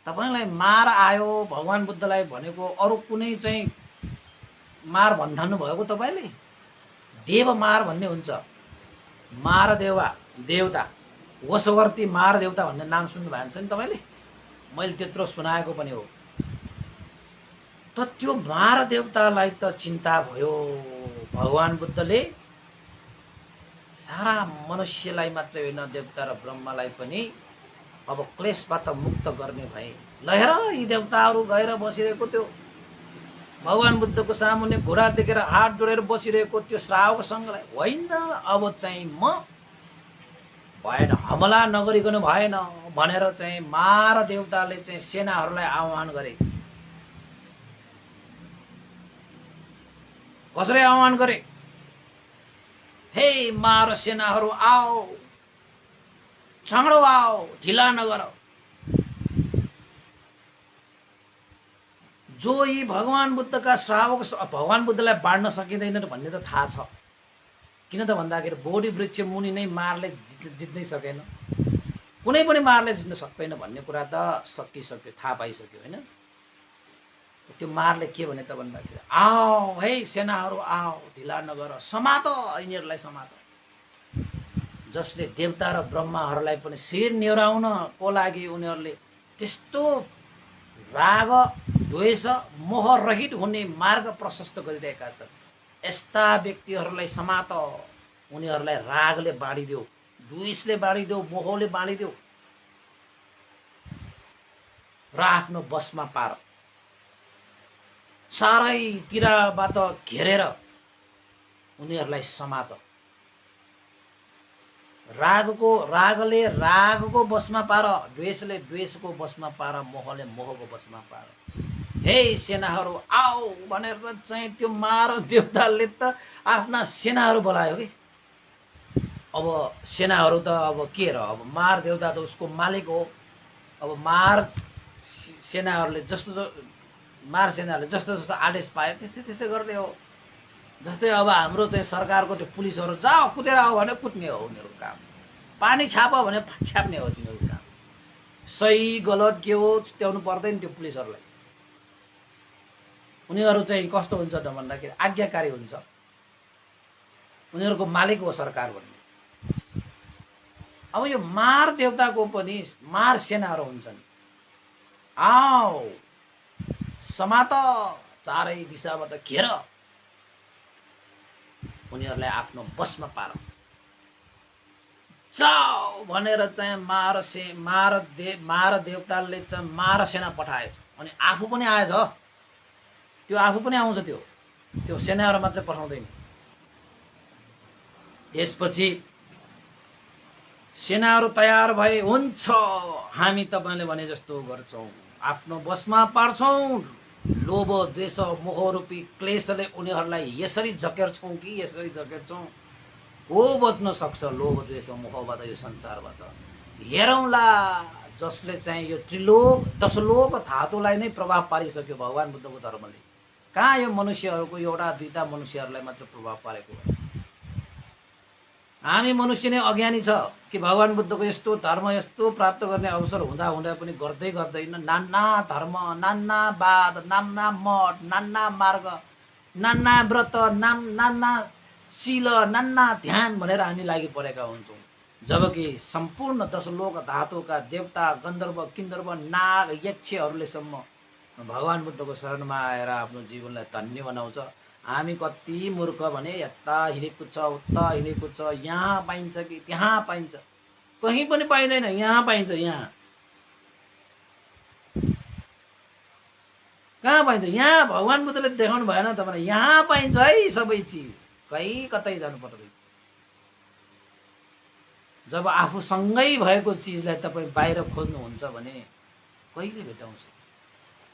तपाईलाई मार आयो भगवान बुद्धलाई भनेको अरू कुनै चाहिँ मार भन्नु भएको तपाईले? देव मार भन्ने हुन्छ। मार देवता वशवर्ती मार देवता भन्ने नाम सुन्नु भएको छ नि तपाईले? मैले त्यत्रो सुनाएको पनि हो। त त्यो मार देवतालाई त चिन्ता भयो। भगवान बुद्धले सारा मनुष्यलाई मात्रै होइन देवता र ब्रह्मालाई पनि अब क्लेशबाट मुक्त गर्ने भए। ल हेर यी देवताहरू गएर बसिरहेको त्यो भगवान बुद्धको सामुन्ने घोडा देखेर हात जोडेर बसिरहेको त्यो श्रावकसँगलाई होइन अब चाहिँ म भएन, हमला नगरिकन भएन भनेर चाहिँ मार देवताले चाहिँ सेनाहरूलाई आह्वान गरे। कसरी आह्वान गरे? हे मार सेनाहरू आओ, चाँडो आओ, ढिला नगर। जो यी भगवान बुद्धका श्रावक भगवान बुद्धलाई बाँड्न सकिँदैन भन्ने त थाहा छ। किन त भन्दाखेरि बोडी वृक्ष मुनि नै मारले जित्नै सकेन, कुनै पनि मारले जित्न सक्दैन भन्ने कुरा त सकिसक्यो, थाहा पाइसक्यो होइन। त्यो मारले के भने त भन्दाखेरि आओ है सेनाहरू आओ, ढिला नगर, समात यिनीहरूलाई समात। जसले देवता र ब्रह्माहरूलाई पनि शिर नेउराउनको लागि उनीहरूले त्यस्तो राग द्वेष मोह रहित हुने मार्ग प्रशस्त गरिरहेका छन्। यस्ता व्यक्तिहरूलाई समात, उनीहरूलाई रागले बाँडिदेऊ, द्वेषले बाँडिदेऊ, मोहले बाँडिदेऊ र आफ्नो बसमा पार। चारैतिरबाट घेरेर उनीहरूलाई समात। रागले रागको बसमा पार, द्वेषले द्वेषको बसमा पार, मोहले मोहको बसमा पार। हे सेनाहरू आओ भनेर चाहिँ त्यो मार देवताले त आफ्ना सेनाहरू बोलायो कि। अब सेनाहरू त अब के र, अब मार देवता त उसको मालिक हो। अब मार सेनाहरूले जस्तो जस्तो आदेश पायो त्यस्तै त्यस्तै गर्ने हो। जस्तै अब हाम्रो चाहिँ सरकारको त्यो पुलिसहरू जाओ कुदेर आओ भने कुद्ने हो उनीहरूको काम, पानी छाप भने छाप्ने हो तिनीहरूको काम। सही गलत के हो छुट्याउनु पर्दैन त्यो पुलिसहरूलाई। उनीहरू चाहिँ कस्तो हुन्छ त भन्दाखेरि आज्ञाकारी हुन्छ, उनीहरूको मालिक हो सरकार भन्ने। अब यो मार देवताको पनि मार सेनाहरू हुन्छन्। आओ समात, चारै दिशाबाट घेर, उनीहरूलाई आफ्नो बसमा पार। जाओ भनेर चाहिँ मार देवताले चाहिँ मार सेना पठाएछ अनि आफू पनि आएछ। त्यो आफू पनि आउँछ, त्यो सेनाहरू मात्रै पठाउँदैन। त्यसपछि सेनाहरू तयार भए, हुन्छ हामी तपाईले भने जस्तो गर्छौँ, आफ्नो बसमा पार्छौँ। लोभ द्वेष मोह रूपी क्लेशले उनीहरूलाई यसरी झकेर्छौँ कि यसरी झकेर्छौँ, को बच्न सक्छ लोभ द्वेष मोहबाट यो संसारबाट? हेरौँला जसले चाहिँ यो त्रिलोक दशलोक धातुलाई नै प्रभाव पारिसक्यो भगवान बुद्धको धर्मले। कहाँ यो मनुष्यहरूको एउटा दुईटा मनुष्यहरूलाई मात्र प्रभाव पारेको हो? हामी मनुष्य नै अज्ञानी छ कि भगवान बुद्धको यस्तो धर्म यस्तो प्राप्त गर्ने अवसर हुँदा हुँदा पनि गर्दैन। नाना धर्म, नाना वाद, नाना मठ, नाना मार्ग, नाना व्रत, नाना शील, नाना ध्यान भनेर हामी लागि परेका हुन्छौँ। जबकि सम्पूर्ण दशलोक धातुका देवता गन्धर्व किन्धर्व नाग यक्षहरूले सम्म भगवान बुद्धको शरणमा आएर आफ्नो जीवनलाई धन्य बनाउँछ। हामी कति मूर्ख भने यता हिँडेको छ उता हिँडेको छ, यहाँ पाइन्छ कि त्यहाँ पाइन्छ, कहीँ पनि पाइँदैन, यहाँ पाइन्छ। यहाँ कहाँ पाइन्छ? यहाँ भगवान बुद्धले देखाउनु भएन तपाईँलाई, यहाँ पाइन्छ है सबै चिज, कहीँ कतै जानु पर्दैन। जब आफूसँगै भएको चिजलाई तपाईँ बाहिर खोज्नुहुन्छ भने कहिले भेटाउँछ?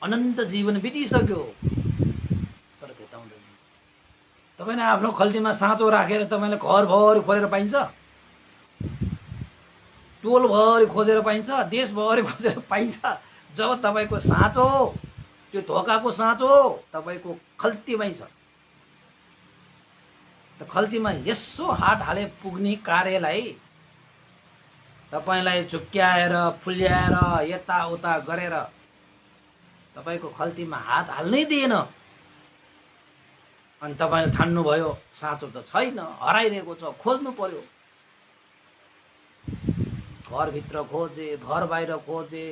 अनन्त जीवन बितिसक्यो तर भेटाउँदैन। तपाईले आफ्नो खल्तीमा साँचो राखेर तपाईले घरभरि खोजेर पाइन्छ, टोलभरि खोजेर पाइन्छ, देशभरि खोजेर पाइन्छ। जब तपाईको साँचो, त्यो धोकाको साँचो तपाईको खल्तीमै छ। त खल्तीमा यसो हात हाले पुग्ने कार्यलाई तपाईलाई झुक्क्याएर फुल्याएर यताउता गरेर तपाईको खल्तीमा हात हाल्नै दिएन। अनि तपाईले ठान्नुभयो साँचो त छैन, हराइरहेको छ, खोज्नु पर्यो। घरभित्र खोजे, घर बाहिर खोजे,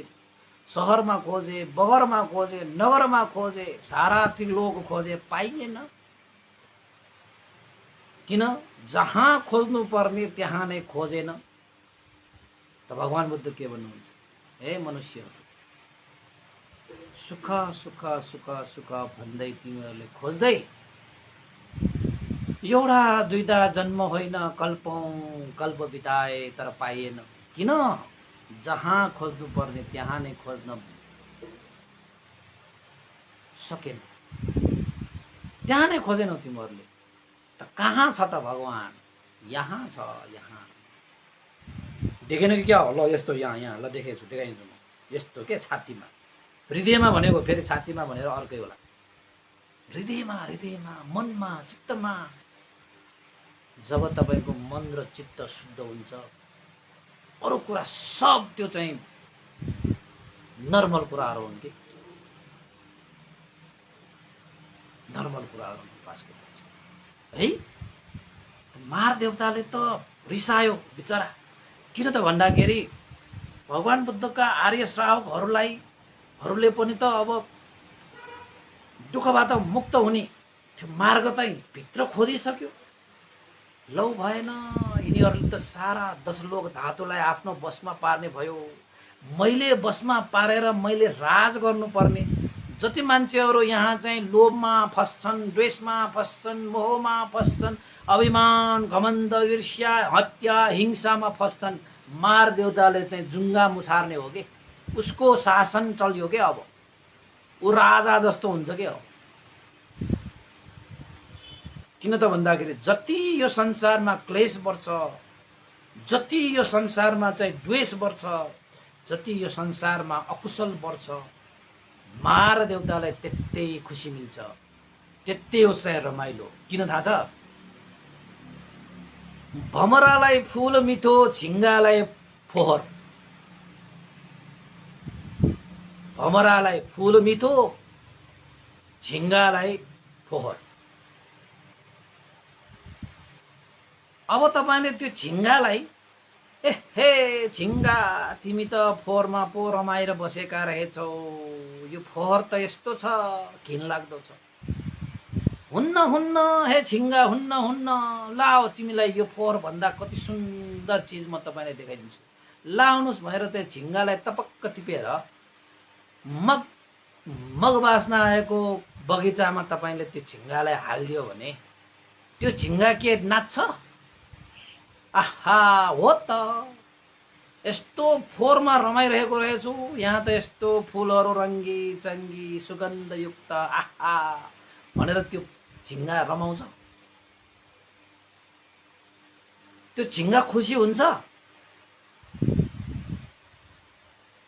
सहरमा खोजे, बगरमा खोजे, नगरमा खोजे, सारा त्रिलोक खोजे, पाइएन। किन? जहाँ खोज्नु पर्ने त्यहाँ नै खोजेन। त भगवान बुद्ध के भन्नुहुन्छ? हे मनुष्यहरू, सुख सुख सुख सुख भन्दै तिमीहरूले खोज्दै एउटा दुईटा जन्म होइन कल्पौं कल्प बिताए तर पाइएन। किन? जहाँ खोज्नु पर्ने त्यहाँ नै खोज्न सकेन, त्यहाँ नै खोजेनौ तिमीहरूले। त कहाँ छ त भगवान? यहाँ छ, यहाँ। देखेन कि क्या हो? ल यस्तो यहाँ यहाँ ल देखेछु, देखाइदिन्छु म। यस्तो के छातीमा, हृदयमा भनेको फेरि छातीमा भनेर अर्कै होला। हृदयमा, हृदयमा, मनमा, चित्तमा। जब तपाईको मन र चित्त शुद्ध हुन्छ, अरू कुरा सब त्यो चाहिँ नर्मल कुराहरू हुन् कि नर्मल कुराहरू पास गर्छ है। मार देवताले त रिसायो बिचरा। किन त भन्दाखेरि भगवान बुद्धका आर्य श्रावकहरूले पनि त अब दुःखबाट मुक्त हुने त्यो मार्ग चाहिँ भित्र खोजिसक्यो। लौ भएन, यिनीहरूले त सारा 10 लोक धातुलाई आफ्नो बसमा पार्ने भयो। मैले बसमा पारेर मैले राज गर्नुपर्ने जति मान्छेहरू यहाँ चाहिँ लोभमा फस्छन्, द्वेषमा फस्छन्, मोहमा फस्छन्, अभिमान, घमण्ड, ईर्ष्या, हत्या, हिंसामा फस्छन्, मार देवताले चाहिँ जुङ्गा मुछार्ने हो कि उसको शासन चल्यो के। अब ऊ राजा जस्तो हुन्छ के। अब किन त भन्दाखेरि जति यो संसारमा क्लेश बढ्छ, जति यो संसारमा चाहिँ द्वेष बढ्छ, जति यो संसारमा अकुशल बढ्छ, मार देवतालाई त्यतै खुसी मिल्छ, त्यतै उसलाई रमाइलो। किन थाहा छ? भमरालाई फूल मिठो, झिङ्गालाई फोहोर। भमरालाई फूल मिठो, झिङ्गालाई फोहोर। अब तपाईले त्यो झिङ्गालाई ए हे झिङ्गा तिमी त फोहोरमा पो रमाएर बसेका रहेछौ, यो फोहोर त यस्तो छ, घिन लाग्दो छ। हुन्न हुन्न हे झिङ्गा, हुन्न हुन्न, लाओ तिमीलाई यो फोहोर भन्दा कति सुन्दर चिज म तपाईलाई देखाइदिन्छु, लाउनुस् भनेर चाहिँ झिङ्गालाई तपक्क टिपेर मग बास्न आएको बगैँचामा तपाईले त्यो झिङ्गालाई हालिदियो भने त्यो झिङ्गा के नाच्छ? आहा हो त, यस्तो फोहोरमा रमाइरहेको रहेछु, यहाँ त यस्तो फुलहरू रङ्गी चङ्गी सुगन्धयुक्त आहा भनेर त्यो झिङ्गा रमाउँछ। त्यो झिङ्गा खुसी हुन्छ?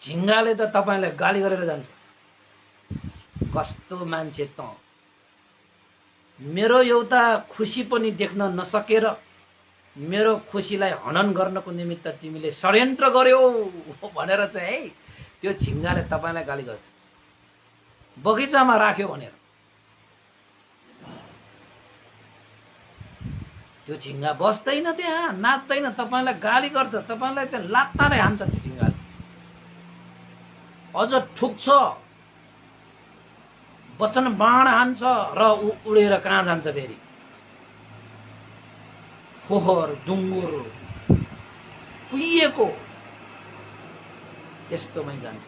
झिङ्गाले त तपाईलाई गाली गरेर जान्छ। कस्तो मान्छे त, मेरो एउटा खुसी पनि देख्न नसकेर मेरो खुसीलाई हनन गर्नको निमित्त तिमीले षड्यन्त्र गर्यौ भनेर चाहिँ है त्यो झिङ्गाले तपाईलाई गाली गर्छ। बगैँचामा राख्यो भनेर त्यो झिङ्गा बस्दैन त्यहाँ, नाच्दैन, तपाईलाई गाली गर्छ, तपाईलाई चाहिँ लात्ताले हान्छ त्यो झिङ्गाले। अझ ठुक्छ, वचन बाण हान्छ र उडेर कहाँ जान्छ फेरि? फोहोर डुङ्गुर कुहिएको त्यस्तोमै जान्छ।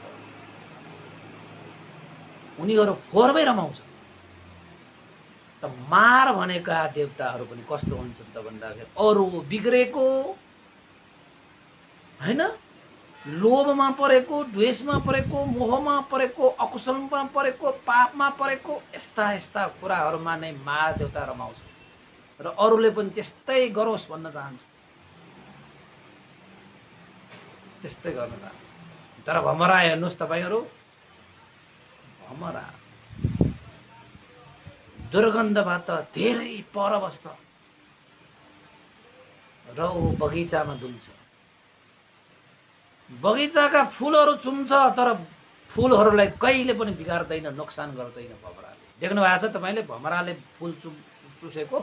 उनीहरू फोहोरमै रमाउँछ। त मार भनेका देवताहरू पनि कस्तो हुन्छन् त भन्दाखेरि अरू बिग्रेको हैन, लोभमा परेको, द्वेषमा परेको, मोहमा परेको, अकुशलमा परेको, पापमा परेको, यस्ता यस्ता कुराहरूमा नै मार देवता रमाउँछ। र अरूले पनि त्यस्तै गरोस् भन्न चाहन्छ, त्यस्तै गर्न चाहन्छ। तर भमरा हेर्नुहोस् तपाईहरू, भमरा दुर्गन्धबाट धेरै पर बस्छ र ऊ बगैँचामा डुल्छ। बगैँचाका फुलहरू चुम्छ तर फुलहरूलाई कहिले पनि बिगार्दैन, नोक्सान गर्दैन भमराले। देख्नु भएको छ तपाईँले भमराले फुल चुसेको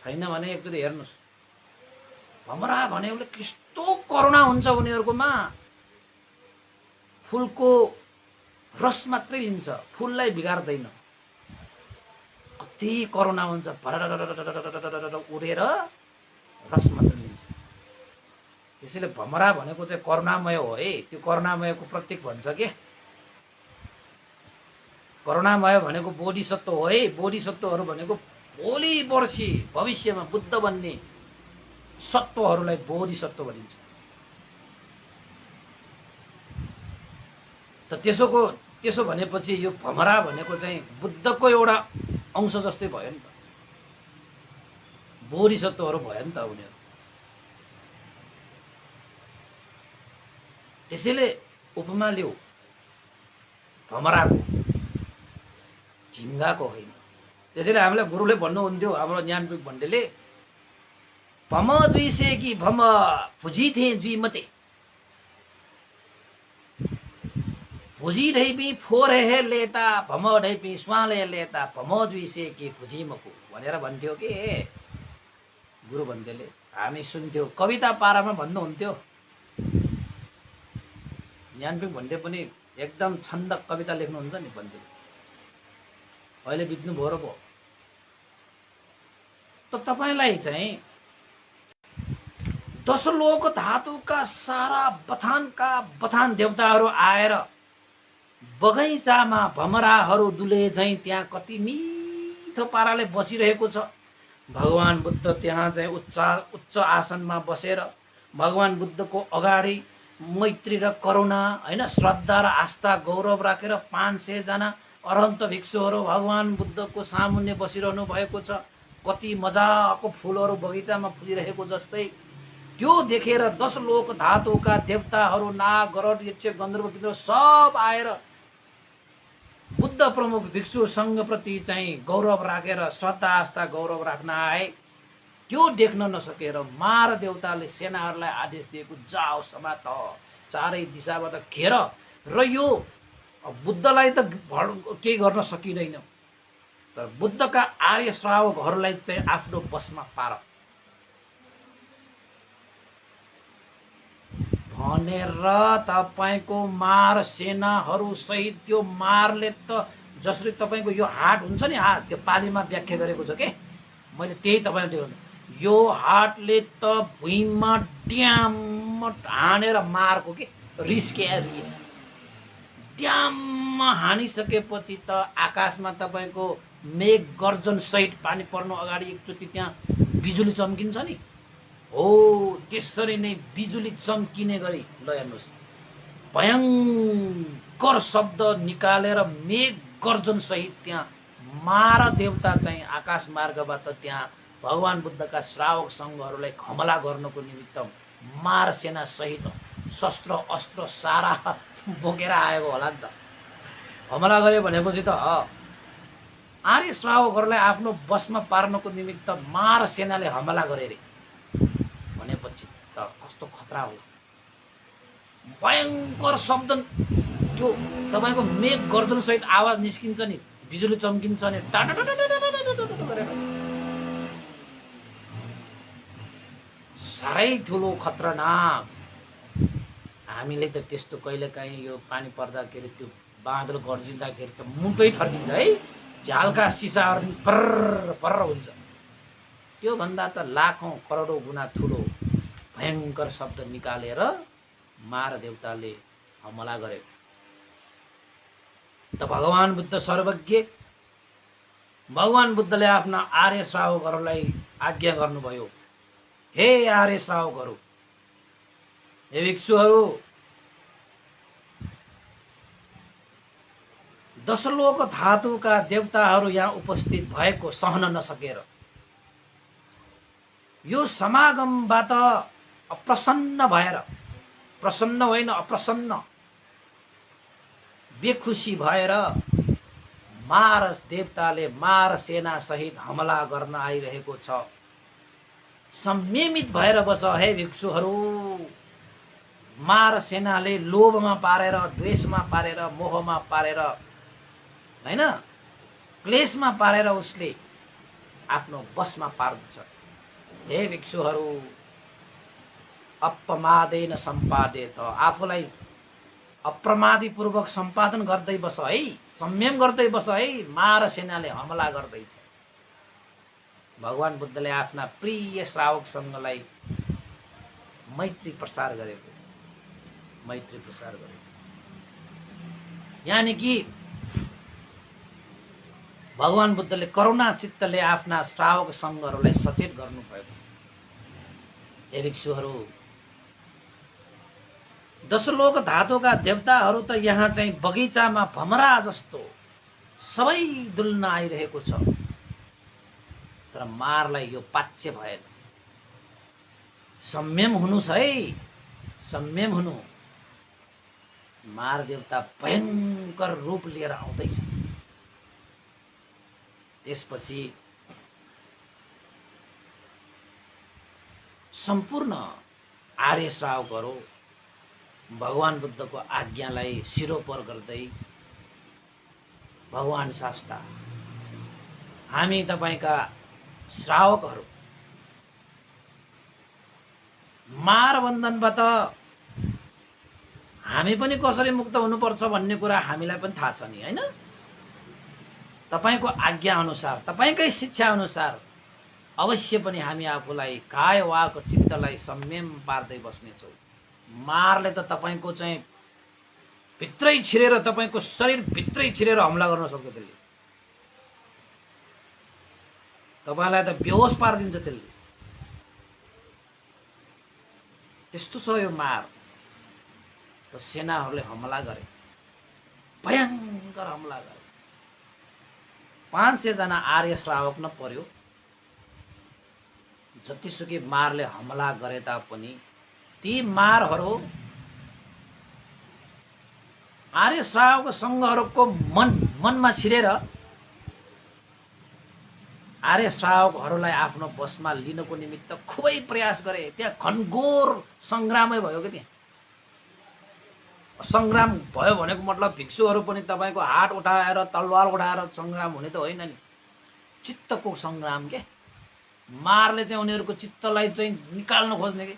छैन भने एकचोटि हेर्नुहोस्। भमरा भनेको कस्तो करुणा हुन्छ उनीहरूकोमा, फुलको रस मात्रै लिन्छ, फुललाई बिगार्दैन। कति करुणा हुन्छ, भरर उडेर रस मात्रै लिन्छ। त्यसैले भमरा भनेको चाहिँ करुणामय हो है, त्यो करुणामयको प्रतीक भन्छ के। करुणामय भनेको बोधिसत्व हो है। बोधिसत्वहरू भनेको भोलि पर्सि भविष्यमा बुद्ध बन्ने सत्वहरूलाई बोधिसत्व भनिन्छ। त त्यसो भनेपछि यो भमरा भनेको चाहिँ बुद्धको एउटा अंश जस्तै भयो नि त, बोधिसत्वहरू भयो नि त उनीहरू। त्यसैले उपमा लिऊ भमराको, झिङ्गाको होइन। त्यसैले हामीलाई गुरुले भन्नुहुन्थ्यो, हाम्रो ज्ञानपिक भन्डेले, भम द्विसे कि भम फुजी थे जुई मते, फुजी ढैपी फोर हे लेता, भम ढैपी स्वाले लेता, भम द्विसे कि फुजी मको भनेर भन्थ्यो के गुरु भन्देले। हामी सुन्थ्यो, कविता पारामा भन्नुहुन्थ्यो। ज्ञानपिक भन्डे पनि एकदम छन्द कविता लेख्नुहुन्छ नि भन्दै, अहिले बित्नु भयो र भयो। त तपाईलाई चाहिँ 10 लोक धातुका सारा बथान देवताहरू आएर बगैँचामा भमराहरू दुले झैं त्यहाँ कति मिठो पाराले बसिरहेको छ। भगवान बुद्ध त्यहाँ चाहिँ उच्च आसनमा बसेर भगवान बुद्धको अगाडि मैत्री र करुणा हैन, श्रद्धा र आस्था गौरव राखेर 500 जना अरहन्त भिक्षुहरू भगवान बुद्धको सामुन्ने बसिरहनु भएको छ। कति मजाको फुलहरू बगैँचामा फुलिरहेको जस्तै त्यो देखेर 10 लोक धातुका देवताहरू, नाग, गरुड, यक्ष, गन्धर्व, किन्नर सब आएर बुद्ध प्रमुख भिक्षु संघप्रति चाहिँ गौरव राखेर, श्रद्धा आस्था गौरव राख्न आए। त्यो देख्न नसकेर मार देवताले सेनाहरूलाई आदेश दिएको, जाओ समात, चारै दिशाबाट घेर। र यो बुद्धलाई त केही गर्न सकिँदैन, तर बुद्धका आर्य श्रावकहरूलाई चाहिँ आफ्नो बसमा पार भनेर तपाईको मार सेनाहरू सहित त्यो मारले त जसरी तपाईको यो हाट हुन्छ नि, हाट त्यो पालीमा व्याख्या गरेको छ के, मैले त्यही तपाईलाई देखाउनु। यो हाटले त भुइँमा ड्याम हानेर मारको के रिस, के रिस ड्याममा हानिसकेपछि त आकाशमा तपाईको मेघ गर्जन सहित पानी पर्नु अगाडि एकचोटि त्यहाँ बिजुली चम्किन्छ नि, हो त्यसरी नै बिजुली चम्किने गरी ल हेर्नुहोस्, भयङ्कर शब्द निकालेर मेघ गर्जन सहित त्यहाँ मार देवता चाहिँ आकाश मार्गबाट त्यहाँ भगवान बुद्धका श्रावक संघहरूलाई हमला गर्नको निमित्त मार सेना सहित शस्त्र अस्त्र सारा बोकेर आएको होला नि त। हमला गरे भनेपछि त आर्य श्रावकहरूलाई आफ्नो बसमा पार्नको निमित्त मार सेनाले हमला गरे रे भनेपछि त कस्तो खतरा होला। भयङ्कर शब्द त्यो तपाईको मेघ गर्जन सहित आवाज निस्किन्छ नि, बिजुली चम्किन्छ नि, गरेर साह्रै ठुलो खतरनाक। हामीले त त्यस्तो कहिलेकाहीँ यो पानी पर्दाखेरि त्यो बादल गर्जिँदाखेरि त मुटै थर्किन्छ है, झ्यालका सिसाहरू पर्र पर्र हुन्छ। त्यो भन्दा त लाखौं करोडौं गुणा ठुलो भयङ्कर शब्द निकालेर मार देवताले हमला गरे। त भगवान बुद्ध सर्वज्ञ, भगवान बुद्धले आफ्ना आर्य श्रावकहरूलाई आज्ञा गर्नुभयो, हे आर्य श्रावकहरू, हे भिक्षुहरू, दशलोक धातुका देवताहरू यहाँ उपस्थित भएको सहन नसकेर यो समागमबाट अप्रसन्न भएर, प्रसन्न होइन अप्रसन्न, बेखुसी भएर मार देवताले मार सेना सहित हमला गर्न आइरहेको छ। संयमित भएर बस हे भिक्षुहरू। मार सेनाले लोभमा पारेर, द्वेषमा पारेर, मोहमा पारेर, हैन, क्लेशमा पारेर उसले आफ्नो बसमा पार्दछ। हे भिक्षुहरू, अपमादेन सम्पादेत, आफूलाई अप्रमादी पूर्वक सम्पादन गर्दै बस है, संयम गर्दै बस है, मार सेनाले हमला गर्दैछ। भगवान बुद्धले आफ्ना प्रिय श्रावक संघलाई मैत्री प्रसार गरेको, मैत्री प्रसार गरेको, यानी कि भगवान बुद्धले करुणा चित्तले आफ्ना श्रावक संघहरूलाई सचेत गर्नुभएको। हे भिक्षुहरू, दशलोक धातुका देवताहरू त यहाँ चाहिँ बगैँचामा भमरा जस्तो सबै डुल्न आइरहेको छ, तर मारलाई यो पाच्य भएन। संयम हुनु छ है, संयम हुनु। मार देवता भयंकर रूप लिएर आउँदैछ। त्यसपछि सम्पूर्ण आर्य श्रावकहरू भगवान बुद्धको आज्ञालाई शिरोपर गर्दै, भगवान शास्ता, हामी तपाईका श्रावकहरू मार बन्धनबाट हामी पनि कसरी मुक्त हुनुपर्छ भन्ने कुरा हामीलाई पनि थाहा छ नि, हैन? तपाईको आज्ञा अनुसार, तपाईकै शिक्षा अनुसार अवश्य पनि हामी आफूलाई काय वाक चित्तलाई संयम पार्दै बस्नेछौँ। मारले त तपाईको चाहिँ भित्रै छिरेर, तपाईको शरीर भित्रै छिरेर हमला गर्न सक्छ। त्यसले तपाईलाई त बेहोस पारिदिन्छ। त्यसले त्यस्तो छ यो मार। त सेनाहरूले हमला गरे, भयंकर हमला गरे। 500 जना आर्य श्रावक न पर्यो। जतिसुकै मारले हमला गरे तापनि ती मारहरू आर्य श्रावक संघहरूको मनमा छिरेर आर्य श्रावकहरूलाई आफ्नो बसमा लिनको निमित्त खुबै प्रयास गरे। त्यहाँ घनघोर संग्रामै भयो के। त्यहाँ संग्राम भयो भनेको मतलब भिक्षुहरू पनि तपाईको हात उठाएर तलवार उठाएर संग्राम हुने त होइन नि, चित्तको संग्राम के। मारले चाहिँ उनीहरूको चित्तलाई चाहिँ निकाल्न खोज्ने के,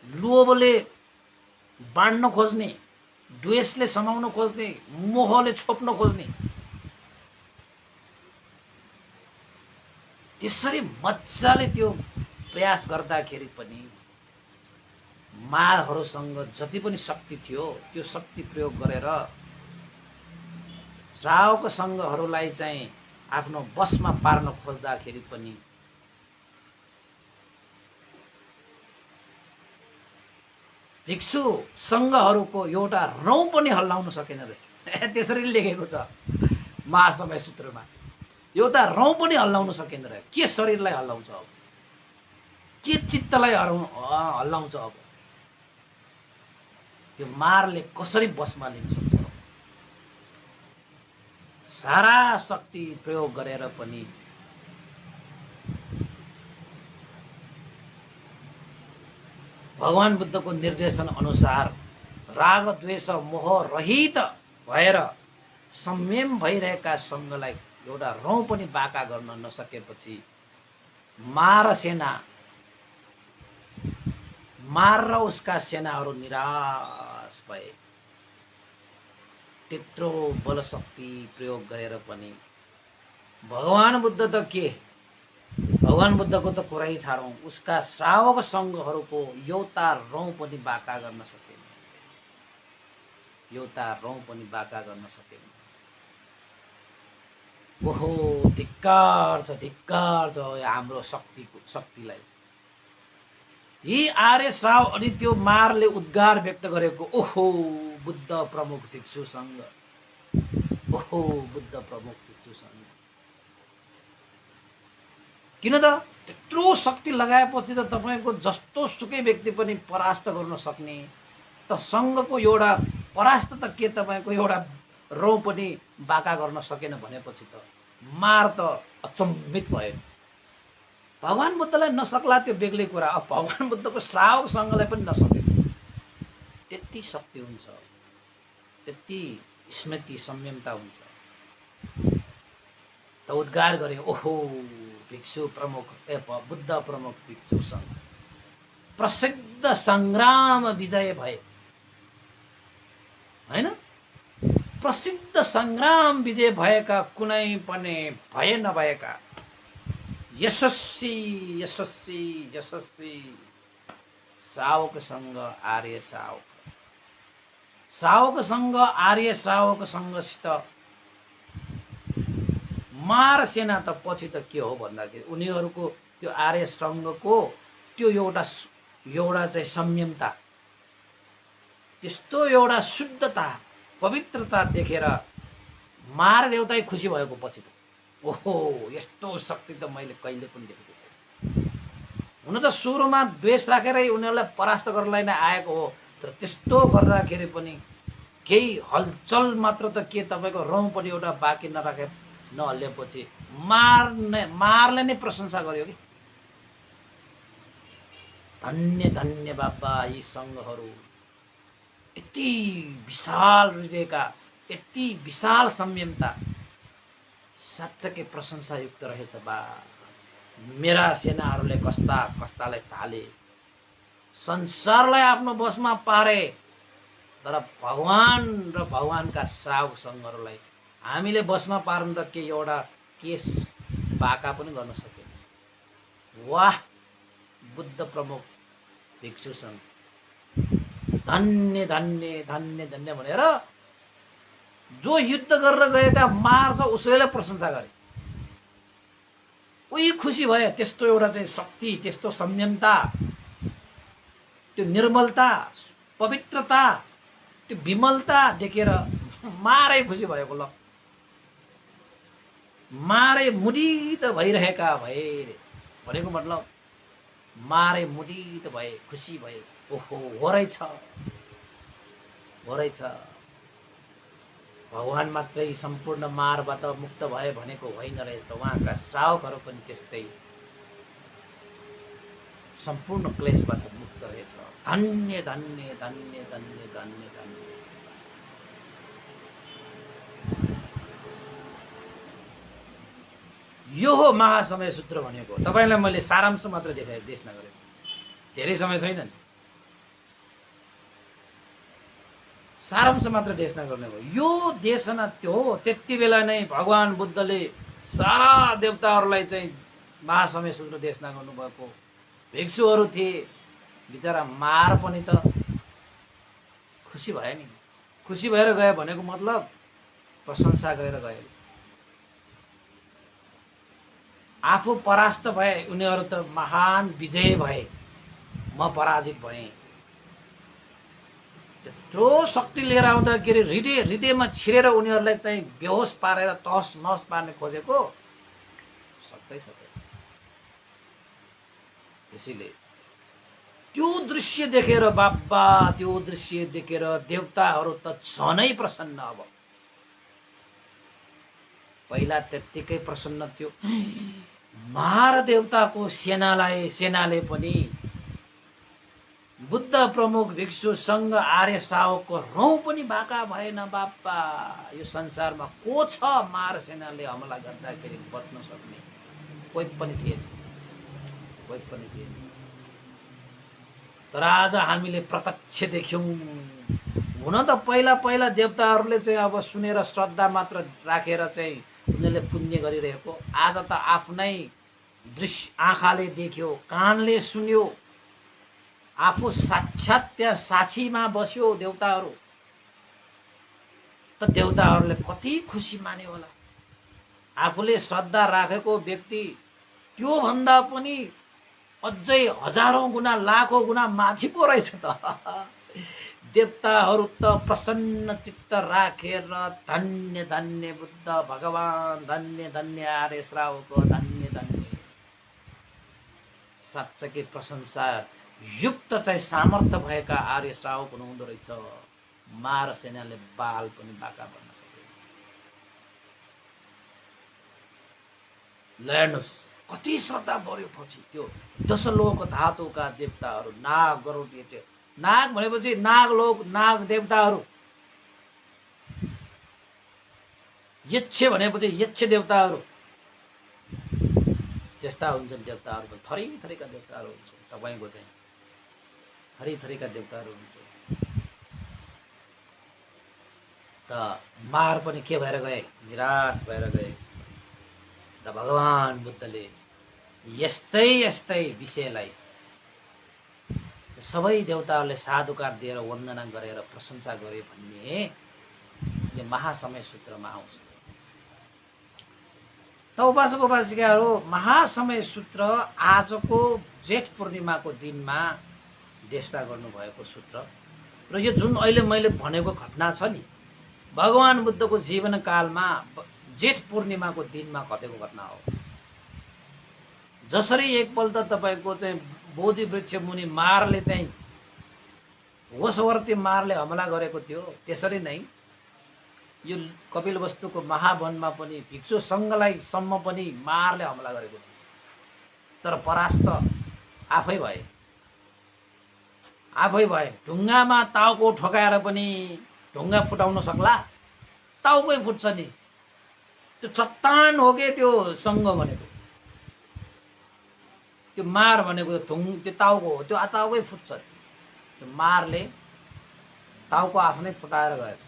लोभले बाँड्न खोज्ने, द्वेषले समाउन खोज्ने, मोहले छोप्न खोज्ने। त्यसरी मजाले त्यो प्रयास गर्दाखेरि पनि मारहरूसँग जति पनि शक्ति थियो त्यो शक्ति प्रयोग गरेर श्रावक संघहरूलाई चाहिँ आफ्नो बसमा पार्न खोज्दाखेरि पनि भिक्षु संघहरूको एउटा रौँ पनि हल्लाउन सकेन रे। त्यसरी लेखेको छ महासमय सूत्रमा। एउटा रौँ पनि हल्लाउन सकेन रे। के शरीरलाई हल्लाउँछ अब, के चित्तलाई हल्लाउँछ अब। त्यो मारले कसरी बसमा लिन सक्छ? सारा शक्ति प्रयोग गरेर पनि भगवान बुद्धको निर्देशन अनुसार राग द्वेष मोह रहित भएर संयम भइरहेका संघलाई एउटा रौँ पनि बाका गर्न नसकेपछि मार र उसका सेनाहरू निराश भए। त्यत्रो बल शक्ति प्रयोग गरेर पनि भगवान बुद्ध त के, भगवान बुद्धको त कुरै छाडौँ, उसका श्रावक संघहरूको एउटा रौँ पनि बाका गर्न सकेन, एउटा रौँ पनि बाका गर्न सकेन। ओहो, धिक्कार छ हाम्रो शक्तिलाई। यी आर्य श्राव अनि त्यो मारले उद्गार व्यक्त गरेको, ओहो बुद्ध प्रमुख भिक्षु संघ, ओहो बुद्ध प्रमुख भिक्षु सङ्घ। किन त त्यत्रो शक्ति लगाएपछि त तपाईँको जस्तो सुकै व्यक्ति पनि परास्त गर्न सक्ने त सङ्घको एउटा परास्त त के तपाईँको एउटा रौँ पनि बाका गर्न सकेन भनेपछि त मार त अचम्मित भयो। भगवान बुद्धलाई नसक्ला त्यो बेग्लै कुरा, अब भगवान बुद्धको श्रावक सङ्घलाई पनि नसके। त्यति शक्ति हुन्छ, त्यति स्मृति संयमता हुन्छ। त उद्गार गरे ओहो भिक्षु प्रमुख बुद्ध प्रमुख भिक्षु सङ्घ प्रसिद्ध सङ्ग्राम विजय भए, हैन? प्रसिद्ध सङ्ग्राम विजय भएका कुनै पनि भय नभएका यशस्वी यशस्वी यशस्वी श्रावक सङ्घ आर्य श्रावक, श्रावक सङ्घ आर्य श्रावक सङ्घसित मार सेना त पछि त के हो भन्दाखेरि उनीहरूको त्यो आर्य सङ्घको त्यो एउटा चाहिँ संयमता, त्यस्तो एउटा शुद्धता पवित्रता देखेर मार देउतै खुसी भएको पछि त ओहो यस्तो शक्ति त मैले कहिले पनि देखेको छैन। हुन त सुरुमा द्वेष राखेरै उनीहरूलाई परास्त गर्नलाई नै आएको हो, तर त्यस्तो गर्दाखेरि पनि केही हलचल मात्र त के तपाईँको रौँ पनि एउटा बाँकी नराखे नहल्लेपछि मारले नै प्रशंसा गर्यो कि धन्य धन्य बाबा यी सङ्घहरू यति विशाल हृदयका, यति विशाल संयमता, साँच्चै प्रशंसायुक्त रहेछ बा। मेरा सेनाहरूले कस्ता कस्तालाई थाले, संसारलाई आफ्नो बसमा पारे, तर भगवान र भगवानका श्रावक सङ्घहरूलाई हामीले बसमा पार्नु त के एउटा केस बाका पनि गर्न सकेन। वाह बुद्ध प्रमुख भिक्षु सङ्घ धन्य धन्य धन्य धन्य भनेर जो युद्ध गरेर गएका मार्छ उसैलाई प्रशंसा गरे। उही खुसी भए, त्यस्तो एउटा चाहिँ शक्ति, त्यस्तो संयमता, त्यो निर्मलता, पवित्रता, त्यो विमलता देखेर मारै खुसी भएको। ल मारै मुडित भइरहेका भए भनेको मतलब मारै मुडित भए, खुसी भए। ओहो हो रहेछ, हो रहेछ, भगवान मात्रै सम्पूर्ण मारबाट मुक्त भए भनेको होइन रहेछ, उहाँका श्रावकहरू पनि त्यस्तै सम्पूर्ण क्लेशबाट मुक्त रहेछ। धन्य धन्य धन्य धन्य धन्य धन्य। यो हो महासमय सूत्र भनेको। तपाईँलाई मैले सारांश मात्र देखाएँ, देशना गरेँ, धेरै समय छैन नि, सारांश मात्र देशना गर्ने भयो। यो देशना त्यो हो। त्यति बेला नै भगवान बुद्धले सारा देवताहरूलाई चाहिँ महासमय सूत्र देशना गर्नुभएको। भिक्षुहरू थिए, बिचरा मार पनि त खुसी भयो नि, खुसी भएर गए भनेको मतलब प्रशंसा गरेर गए। आफू परास्त भए, उनीहरू त महान विजय भए, म पराजित भएँ। त्यत्रो शक्ति लिएर आउँदाखेरि हृदयमा छिरेर उनीहरूलाई चाहिँ बेहोस पारेर तहस नहस पार्ने खोजेको सक्दै सके। त्यसैले त्यो दृश्य देखेर बाबा, त्यो दृश्य देखेर देवताहरू त झनै प्रसन्न। अब पहिला त्यत्तिकै प्रसन्न थियो, मार देवताको सेनाले पनि बुद्ध प्रमुख भिक्षु सङ्घ आर्य श्रावकको रौँ पनि बाका भएन। बाबा यो संसारमा को छ मार सेनाले हमला गर्दाखेरि बच्न सक्ने? कोही पनि थिएन, कोही पनि थिएन। तर आज हामीले प्रत्यक्ष देख्यौँ। हुन त पहिला पहिला देवताहरूले चाहिँ अब सुनेर श्रद्धा मात्र राखेर चाहिँ उनीहरूले पुण्य गरिरहेको, आज त आफ्नै दृश्य आँखाले देख्यो, कानले सुन्यो, आफू साक्षात त्यहाँ साक्षीमा बस्यो देवताहरू, त देवताहरूले कति खुसी माने होला। आफूले श्रद्धा राखेको व्यक्ति त्यो भन्दा पनि अझै हजारौं गुणा लाखौं गुणा माथि पो रहेछ त। देवताहरू त प्रसन्न चित्त राखेर धन्य धन्य बुद्ध भगवान, धन्य धन्य आर्य श्रावक, धन्य धन्य, साँच्चै प्रशंसा युक्त चाहिँ सामर्थ्य भएका आर्य श्रावक हुनुहुँदो रहेछ। मार सेनाले बाल पनि बाका बन्न सक्यो। ल हेर्नुहोस् कति श्रद्धा बढ्यो। पछि त्यो दशलोक धातुका देवताहरू, नाग गरुड यते, नाग भनेपछि नागलोक, नाग देवताहरू, यक्ष भनेपछि यक्ष देवताहरू, त्यस्ता हुन्छन् देवताहरू पनि। थरी थरीका देवताहरू हुन्छन्। तपाईँको चाहिँ थरी थरीका देवताहरू हुन्छ। त मार पनि के भएर गए? निराश भएर गए। त भगवान बुद्धले यस्तै यस्तै विषयलाई सबै देवताहरूले साधुकार दिएर वन्दना गरेर प्रशंसा गरे भन्ने यो महासमय सूत्रमा आउँछ। त उपासक उपासिकाहरू, महासमय सूत्र आजको जेठ पूर्णिमाको दिनमा देशना गर्नुभएको सूत्र र यो जुन अहिले मैले भनेको घटना छ नि, भगवान बुद्धको जीवनकालमा जेठ पूर्णिमाको दिनमा घटेको घटना हो। जसरी एकपल्ट तपाईँको चाहिँ बोधि वृक्ष मुनि मारले चाहिँ वशवर्ती मारले हमला गरेको थियो, त्यसरी नै यो कपिलवस्तुको महावनमा पनि भिक्षु सङ्घलाई सम्म पनि मारले हमला गरेको थियो। तर परास्त आफै भए। ढुङ्गामा टाउको ठोकाएर पनि ढुङ्गा फुटाउन सक्ला? टाउकै फुट्छ नि। त्यो चट्टान हो के त्यो सङ्घ भनेको, त्यो मार भनेको त्यो टाउको हो, त्यो टाउकै फुट्छ। त्यो मारले टाउको आफ्नै फुटाएर गएछ,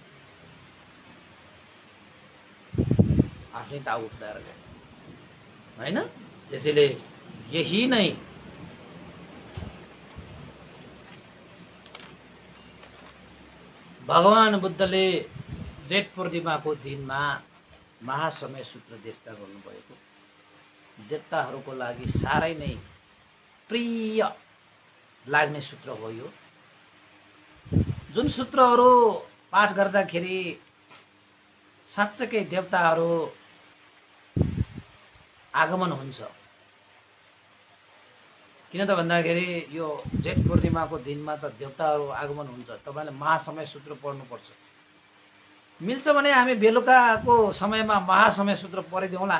आफ्नै टाउको फुटाएर गएछ होइन। त्यसैले यही नै भगवान बुद्धले जेठ पूर्णिमाको दिनमा महासमय सूत्र देशना गर्नुभएको देवताहरूको लागि साह्रै नै प्रिय लाग्ने सूत्र हो यो। जुन सूत्रहरू पाठ गर्दाखेरि साँच्चै देवताहरू आगमन हुन्छ। किन त भन्दाखेरि यो जेठ पूर्णिमाको दिनमा त देवताहरू आगमन हुन्छ। तपाईँले महासमय सूत्र पढ्नुपर्छ। मिल्छ भने हामी बेलुकाको समयमा महासमय सूत्र पढिदिउँला।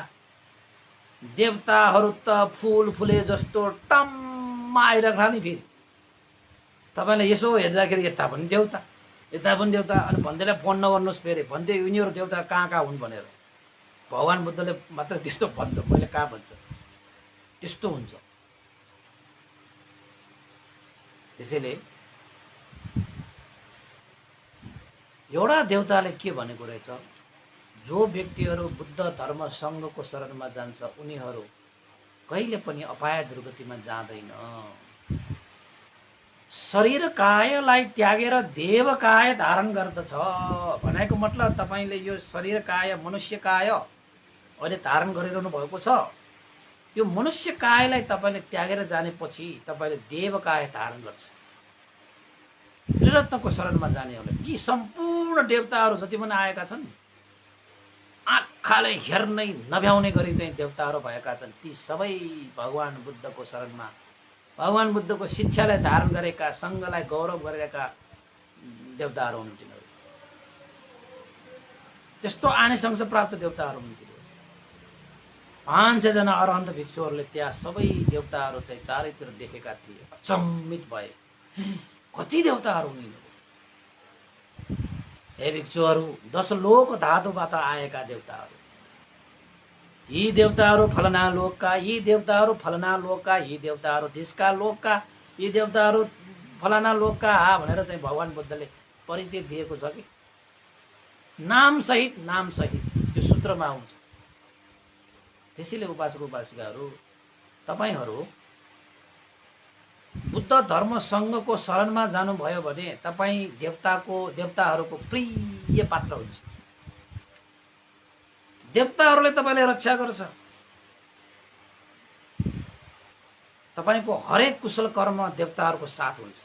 देवताहरू त फुल फुले जस्तो टम्म आइरहेको नि। फेरि तपाईँले यसो हेर्दाखेरि यता पनि देवता, यता पनि देवता, अनि भन्दैलाई फोन नगर्नुहोस् फेरि भन्दै यिनीहरू देवता कहाँ कहाँ हुन् भनेर। भगवान बुद्धले मात्र त्यस्तो भन्छ, मैले कहाँ भन्छ, त्यस्तो हुन्छ। त्यसैले एउटा देवताले के भनेको रहेछ, जो व्यक्तिहरू बुद्ध धर्म सङ्घको शरणमा जान्छ उनीहरू कहिले पनि अपाय दुर्गतिमा जाँदैन। शरीर कायलाई त्यागेर देव काय धारण गर्दछ भनेको मतलब तपाईँले यो शरीर काय मनुष्य काय अहिले धारण गरिरहनु भएको छ। यो मनुष्य कायलाई तपाईँले त्यागेर जानेपछि तपाईँले देव काय धारण गर्छ। त्रिरत्नको शरणमा जानेहरूलाई यी सम्पूर्ण देवताहरू जति पनि आएका छन्, आँखाले हेर्नै नभ्याउने गरी चाहिँ देवताहरू भएका छन्, ती सबै भगवान बुद्धको शरणमा, भगवान बुद्धको शिक्षालाई धारण गरेका, सङ्घलाई गौरव गरेका देवताहरू हुनुहुन्छ। त्यस्तो आनिसंस प्राप्त देवताहरू हुनुहुन्छ। 500 जना अरहन्त भिक्षुहरूले त्यहाँ सबै देवताहरू चाहिँ चारैतिर देखेका थिए। अचम्मित भए, कति देवताहरू हुन्। हे भिक्षुहरू, 10 लोक धातुबाट आएका देवताहरू, यी देवताहरू फलना लोकका, यी देवताहरू फलना लोकका, यी देवताहरू धिस्का लोकका, यी देवताहरू फलाना लोकका भनेर चाहिँ भगवान बुद्धले परिचय दिएको छ कि नाम सहित त्यो सूत्रमा आउँछ। त्यसैले उपासक उपासिकाहरू, तपाईँहरू बुद्ध धर्म सङ्घको शरणमा जानुभयो भने तपाईँ देवताहरूको प्रिय पात्र हुन्छ। देवताहरूले तपाईँलाई रक्षा गर्छ। तपाईँको हरेक कुशल कर्म देवताहरूको साथ हुन्छ।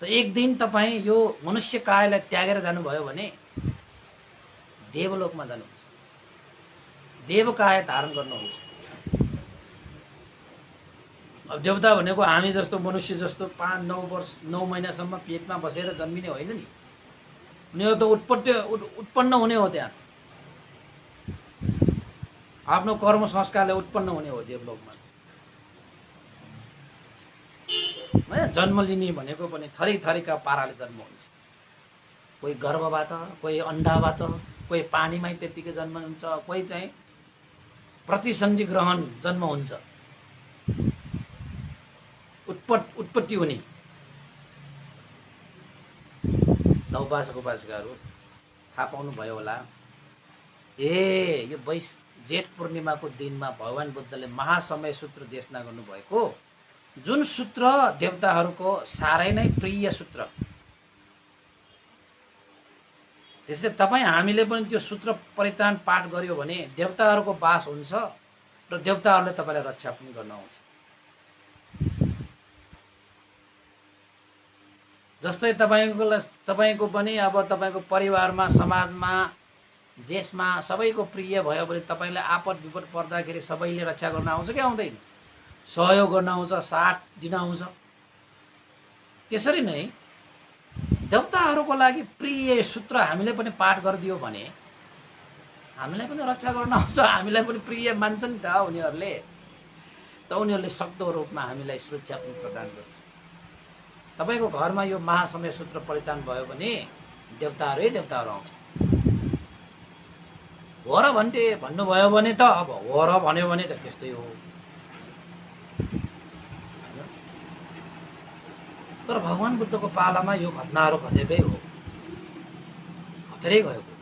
त एक दिन तपाईँ यो मनुष्य कायलाई त्यागेर जानुभयो भने देवलोकमा जानुहुन्छ, देवकाय धारण गर्नुहुन्छ। अब देवता भनेको हामी जस्तो मनुष्य जस्तो 5-9 वर्ष 9 महिनासम्म पेटमा बसेर जन्मिने होइन नि। उनीहरू त उत्पन्न हुने हो, त्यहाँ आफ्नो कर्म संस्कारले उत्पन्न हुने हो देवलोकमा। जन्म लिने भनेको पनि थरी थरीका पाराले जन्म हुन्छ। कोही गर्भबाट, कोही अन्डाबाट, कोही पानीमै त्यत्तिकै जन्म हुन्छ, कोही चाहिँ प्रतिसन्धि ग्रहण जन्म हुन्छ, उत्पत्ति हुने। उपासक उपासिकाहरू थाहा पाउनुभयो होला, यो जेठ पूर्णिमाको दिनमा भगवान बुद्धले महासमय सूत्र देशना गर्नुभएको, जुन सूत्र देवताहरूको साह्रै नै प्रिय सूत्र। त्यसैले तपाईँ हामीले पनि त्यो सूत्र परित्राण पाठ गर्यो भने देवताहरूको वास हुन्छ र देवताहरूले तपाईँलाई रक्षा पनि गर्न आउँछ। जस्तै तपाईँको पनि अब तपाईँको परिवारमा, समाजमा, देशमा सबैको प्रिय भयो भने तपाईँलाई आपद विपद पर्दाखेरि सबैले रक्षा गर्न आउँछ कि आउँदैन? सहयोग गर्न आउँछ, साथ दिन आउँछ। त्यसरी नै देवताहरूको लागि प्रिय सूत्र हामीले पनि पाठ गरिदियो भने हामीलाई पनि रक्षा गर्न आउँछ, हामीलाई पनि प्रिय मान्छ नि त उनीहरूले। त उनीहरूले सक्दो रूपमा हामीलाई सुरक्षा पनि प्रदान गर्छ। तपाईँको घरमा यो महासमय सूत्र परिधान भयो भने देवताहरू आउँछ। हो र भन्नुभयो भने त अब हो र भन्यो भने त त्यस्तै हो। तर भगवान बुद्धको पालामा यो घटनाहरू घटेकै हो, घटेरै गएको।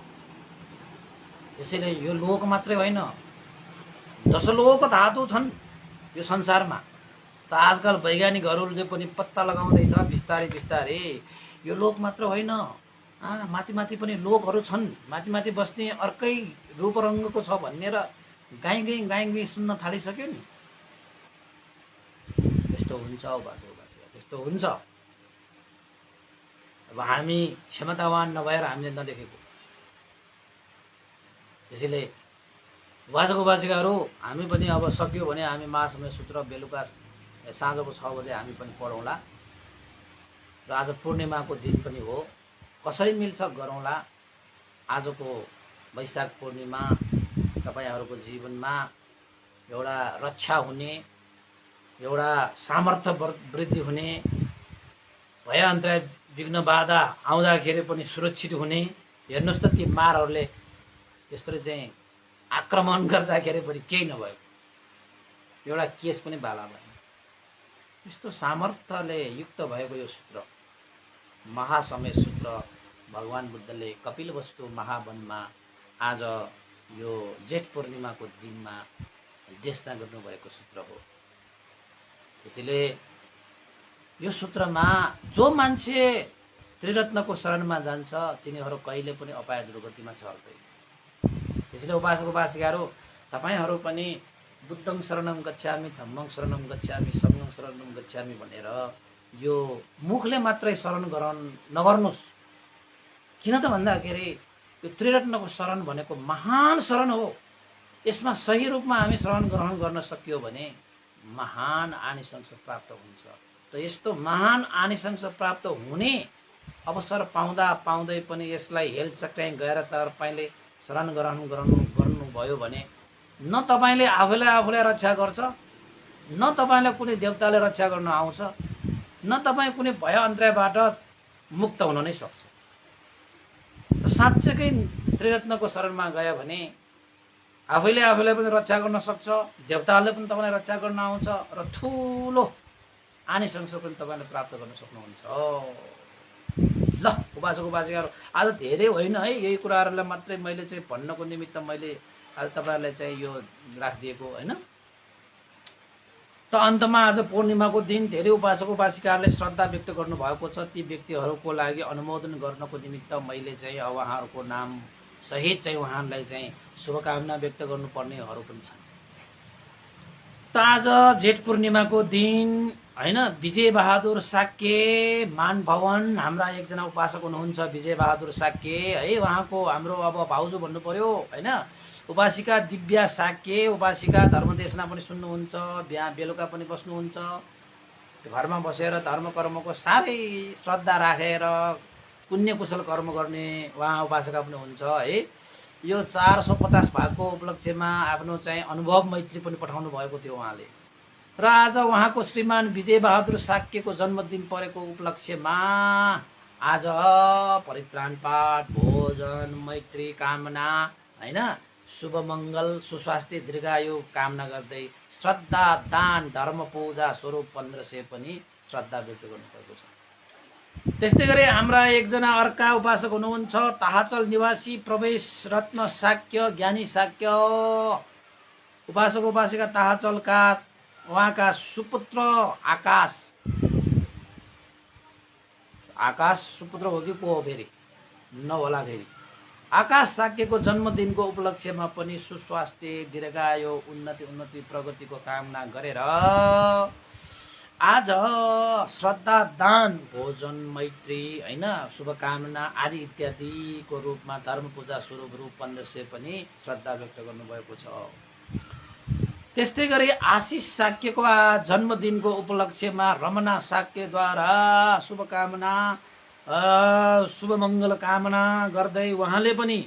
त्यसैले यो लोक मात्रै होइन, दशलोक धातु छन् यो संसारमा। त आजकल वैज्ञानिकहरूले पनि पत्ता लगाउँदैछ बिस्तारै बिस्तारै, यो लोक मात्र होइन, माथि माथि पनि लोकहरू छन्, माथि माथि बस्ने अर्कै रूप रङ्गको छ भनेर गाई सुन्न थालिसक्यो नि। त्यस्तो हुन्छ त्यस्तो हुन्छ। अब हामी क्षमतावान नभएर हामीले नदेखेको। त्यसैले उपासक उपासिकाहरू हामी पनि अब सक्यो भने हामी महासमय सूत्र बेलुका साँझको 6 बजे हामी पनि पढौँला। र आज पूर्णिमाको दिन पनि हो, कसरी मिल्छ गरौँला। आजको वैशाख पूर्णिमा तपाईहरूको जीवनमा एउटा रक्षा हुने, एउटा सामर्थ्य वृद्धि हुने, भय अन्तराय विघ्न बाधा आउँदाखेरि पनि सुरक्षित हुने। हेर्नुहोस् त ती मारहरूले यसरी चाहिँ आक्रमण गर्दाखेरि पनि केही नभयो, एउटा केस पनि बाला भएन। यस्तो सामर्थ्यले युक्त भएको यो सूत्र, महासमय सूत्र, भगवान बुद्धले कपिलवस्तु महावनमा आज यो जेठ पूर्णिमाको दिनमा देशना गर्नुभएको सूत्र हो। त्यसैले यो सूत्रमा जो मान्छे त्रिरत्नको शरणमा जान्छ तिनीहरू कहिले पनि अपाय दुर्गतिमा छर्दैन। त्यसैले उपासक उपासिकाहरू तपाईहरू पनि बुद्धं शरणं गच्छामि, धम्मं शरणं गच्छामि, सङ्घं शरणं गच्छामि भनेर यो मुखले मात्रै शरण नगर्नुहोस्। किन त भन्दाखेरि यो त्रिरत्नको शरण भनेको महान शरण हो। यसमा सही रूपमा हामी शरण ग्रहण गर्न सकियो भने महान आनिसंस प्राप्त हुन्छ। त यस्तो महान आनिसंस प्राप्त हुने अवसर पाउँदा पाउँदै पनि यसलाई हेलचक्राइ गएर तपाईले शरण ग्रहण गर्नुभयो भने न तपाईले आफूलाई रक्षा गर्छ, न तपाईलाई कुनै देवताले रक्षा गर्न आउँछ, न तपाई कुनै भय अन्तरायबाट मुक्त हुन नै सक्छ। साँच्चैकै त्रिरत्नको शरणमा गयो भने आफूलाई पनि रक्षा गर्न सक्छ, देवताहरूले पनि तपाईलाई रक्षा गर्न आउँछ र ठुलो आनिसंस पनि तपाईले प्राप्त गर्न सक्नुहुन्छ। ल उपासक उपासिकाहरू आज धेरै होइन है, यही कुराहरूलाई मात्रै मैले चाहिँ भन्नको निमित्त मैले आज तपाईहरुलाई चाहिँ यो राखिदिएको हैन। त अन्तमा आज पूर्णिमाको दिन धेरै उपासक उपासिकाहरूले श्रद्धा व्यक्त गर्नुभएको छ। ती व्यक्तिहरूको लागि अनुमोदन गर्नको निमित्त मैले चाहिँ उहाँहरूको नाम सहित चाहिँ उहाँलाई चाहिँ शुभकामना व्यक्त गर्नुपर्नेहरू पनि छन्। त आज जेठ पूर्णिमाको दिन हैन, विजय बहादुर साक्य मान भवन हाम्रा एकजना उपासक हुनुहुन्छ विजय बहादुर साक्य है। उहाँको हाम्रो अब भाउजू भन्नु पर्यो हैन, उपासिका दिव्या साक्य, उपासिका धर्मदेशना पनि सुन्नुहुन्छ, बिहान बेलुका पनि बस्नुहुन्छ, घरमा बसेर धर्म कर्मको साह्रै श्रद्धा राखेर पुण्य कुशल कर्म गर्ने उहाँ उपासिका पनि हुन्छ है। यो 450 भागको उपलक्ष्यमा आफ्नो चाहिँ अनुभव मैत्री पनि पठाउनु भएको थियो उहाँले। र आज उहाँको श्रीमान विजय बहादुर साक्यको जन्मदिन परेको उपलक्ष्यमा आज परित्राण पाठ, भोजन, मैत्री कामना हैन, शुभ मङ्गल, सुस्वास्थ्य, दीर्घायु कामना गर्दै श्रद्धा दान धर्म पूजा स्वरूप 1500 पनि श्रद्धा व्यक्त गर्नुभएको छ। त्यस्तै गरी हाम्रा एकजना अर्का उपासक हुनुहुन्छ ताहाचल निवासी प्रवेश रत्न साक्य, ज्ञानी साक्य, उपासक उपासिका ताहाचलका उहाँका सुपुत्र आकाश सुपुत्र हो कि को हो फेरि नहोला फेरि, आकाश साक्यको जन्मदिनको उपलक्ष्यमा पनि सुस्वास्थ्य, दीर्घायु, उन्नति प्रगतिको कामना गरेर आज श्रद्धा दान भोजन मैत्री हैन, शुभकामना आदि इत्यादिको रूपमा धर्म पूजा स्वरूप रूप 1500 पनि श्रद्धा व्यक्त गर्नुभएको छ। त्यस्तै गरी आशिष साक्यको जन्मदिनको उपलक्ष्यमा रमना साक्यद्वारा शुभकामना शुभ मङ्गल कामना गर्दै उहाँले पनि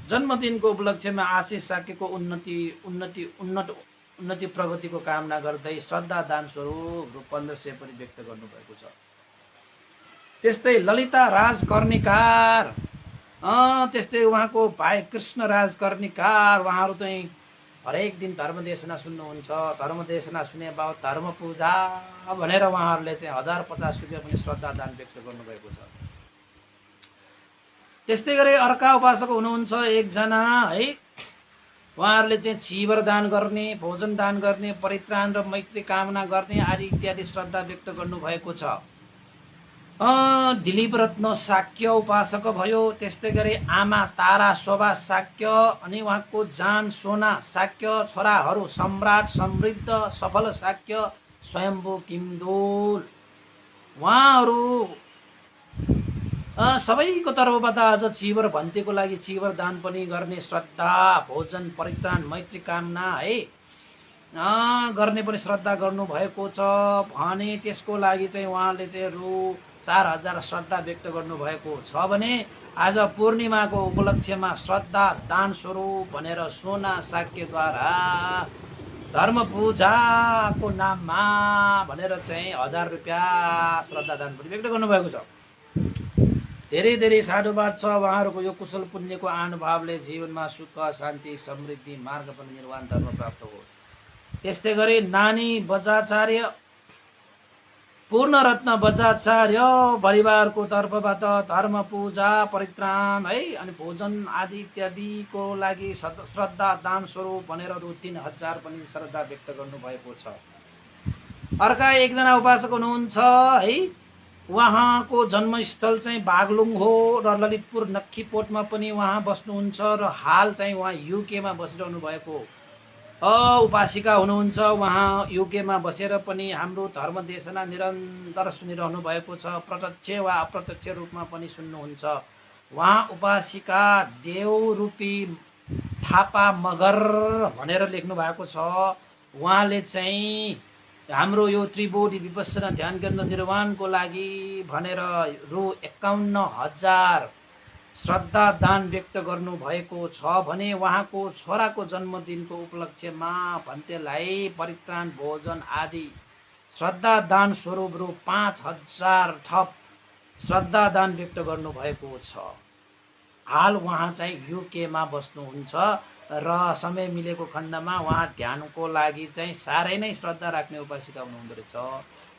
जन्मदिनको उपलक्ष्यमा आशिष साक्यको उन्नति प्रगतिको कामना गर्दै श्रद्धा दान स्वरूप रूप 1500 पनि व्यक्त गर्नुभएको छ। त्यस्तै ललिता राज कर्णिकार, त्यस्तै उहाँको भाइ कृष्ण राज कर्णिकार, उहाँहरू चाहिँ हरेक दिन धर्मदेशना सुन्नुहुन्छ, धर्मदेशना सुने बाबत धर्म पूजा भनेर उहाँहरूले चाहिँ 1050 रुपियाँ पनि श्रद्धा दान व्यक्त गर्नुभएको छ। त्यस्तै गरी अर्का उपासक हुनुहुन्छ एकजना है, उहाँहरूले चाहिँ चिवर दान गर्ने, भोजन दान गर्ने, परित्राण र मैत्री कामना गर्ने आदि इत्यादि श्रद्धा व्यक्त गर्नुभएको छ। दिलीप रत्न साक्य उपासक भयो। त्यस्तै गरी आमा तारा शोभा साक्य अनि उहाँको जान सोना साक्य, छोराहरू सम्राट समृद्ध सफल साक्य, स्वयम्भू किमदोल, उहाँहरू सबैको तर्फबाट आज चिवर भन्तीको लागि चिवर दान पनि गर्ने श्रद्धा, भोजन परित्राण मैत्री कामना है गर्ने पनि श्रद्धा गर्नुभएको छ भने त्यसको लागि चाहिँ उहाँले चाहिँ रु 4000 श्रद्धा व्यक्त गर्नुभएको छ भने आज पूर्णिमाको उपलक्ष्यमा श्रद्धा दान स्वरूप भनेर सोना साक्यद्वारा धर्म पूजाको नाममा भनेर चाहिँ 1000 रुपियाँ श्रद्धा दान पनि व्यक्त गर्नुभएको छ। धेरै धेरै साधुवाद छ। उहाँहरूको यो कुशल पुण्यको अनुभवले जीवनमा सुख शान्ति समृद्धि मार्ग पनि निर्वाण धर्म प्राप्त होस्। त्यस्तै गरी नानी बजाचार्य, पूर्ण रत्न बजाचार्य परिवारको तर्फबाट धर्म पूजा परित्राण है अनि भोजन आदि इत्यादिको लागि श्रद्धा दान स्वरूप भनेर रु 3000 पनि श्रद्धा व्यक्त गर्नुभएको छ। अर्का एकजना उपासक हुनुहुन्छ है, उहाँको जन्मस्थल चाहिँ बागलुङ हो र ललितपुर नक्खीपोटमा पनि उहाँ बस्नुहुन्छ र हाल चाहिँ उहाँ युकेमा बसिरहनु भएको उपासिका हुनुहुन्छ। उहाँ युकेमा बसेर पनि हाम्रो धर्म देशना निरन्तर सुनिरहनु भएको छ, प्रत्यक्ष वा अप्रत्यक्ष रूपमा पनि सुन्नुहुन्छ। उहाँ उपासिका देवरूपी थापा मगर भनेर लेख्नु भएको छ। उहाँले चाहिँ हाम्रो यो त्रिबोधी विपස්සना ध्यान केन्द्र निर्माणको लागि भनेर रु 51000 श्रद्धा दान व्यक्त गर्नुभएको छ भने उहाँको छोराको जन्मदिनको उपलक्ष्यमा भन्तेलाई परित्राण भोजन आदि श्रद्धा दान स्वरूप रु 5000 थप श्रद्धा दान व्यक्त गर्नुभएको छ। हाल उहाँ चाहिँ युकेमा बस्नुहुन्छ र समय मिलेको खण्डमा उहाँ ध्यानको लागि चाहिँ साह्रै नै श्रद्धा राख्ने उपासिका हुनुहुँदो रहेछ।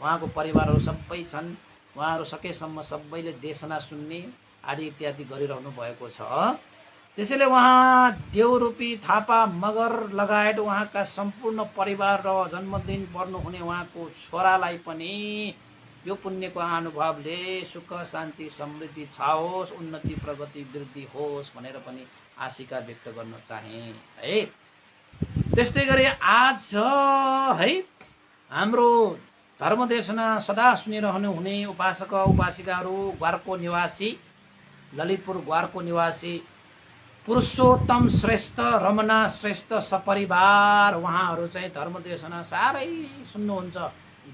उहाँको परिवारहरू सबै छन्, उहाँहरू सकेसम्म सबैले देशना सुन्ने आदि इत्यादि गरिरहनु भएको छ। त्यसैले उहाँ देवरूपी थापा मगर लगायत उहाँका सम्पूर्ण परिवार र जन्मदिन पर्नुहुने उहाँको छोरालाई पनि यो पुण्यको अनुभवले सुख शान्ति समृद्धि छाओस्, उन्नति प्रगति वृद्धि होस् भनेर पनि आशिका व्यक्त गर्न चाहे है। त्यस्तै गरी आज छ है हाम्रो धर्मदेशना सदा सुनिरहनु हुने उपासक उपासिकाहरू ग्वारको निवासी ललितपुर ग्वारको निवासी पुरुषोत्तम श्रेष्ठ रमना श्रेष्ठ सपरिवार उहाँहरू चाहिँ धर्मदेशना साह्रै सुन्नुहुन्छ।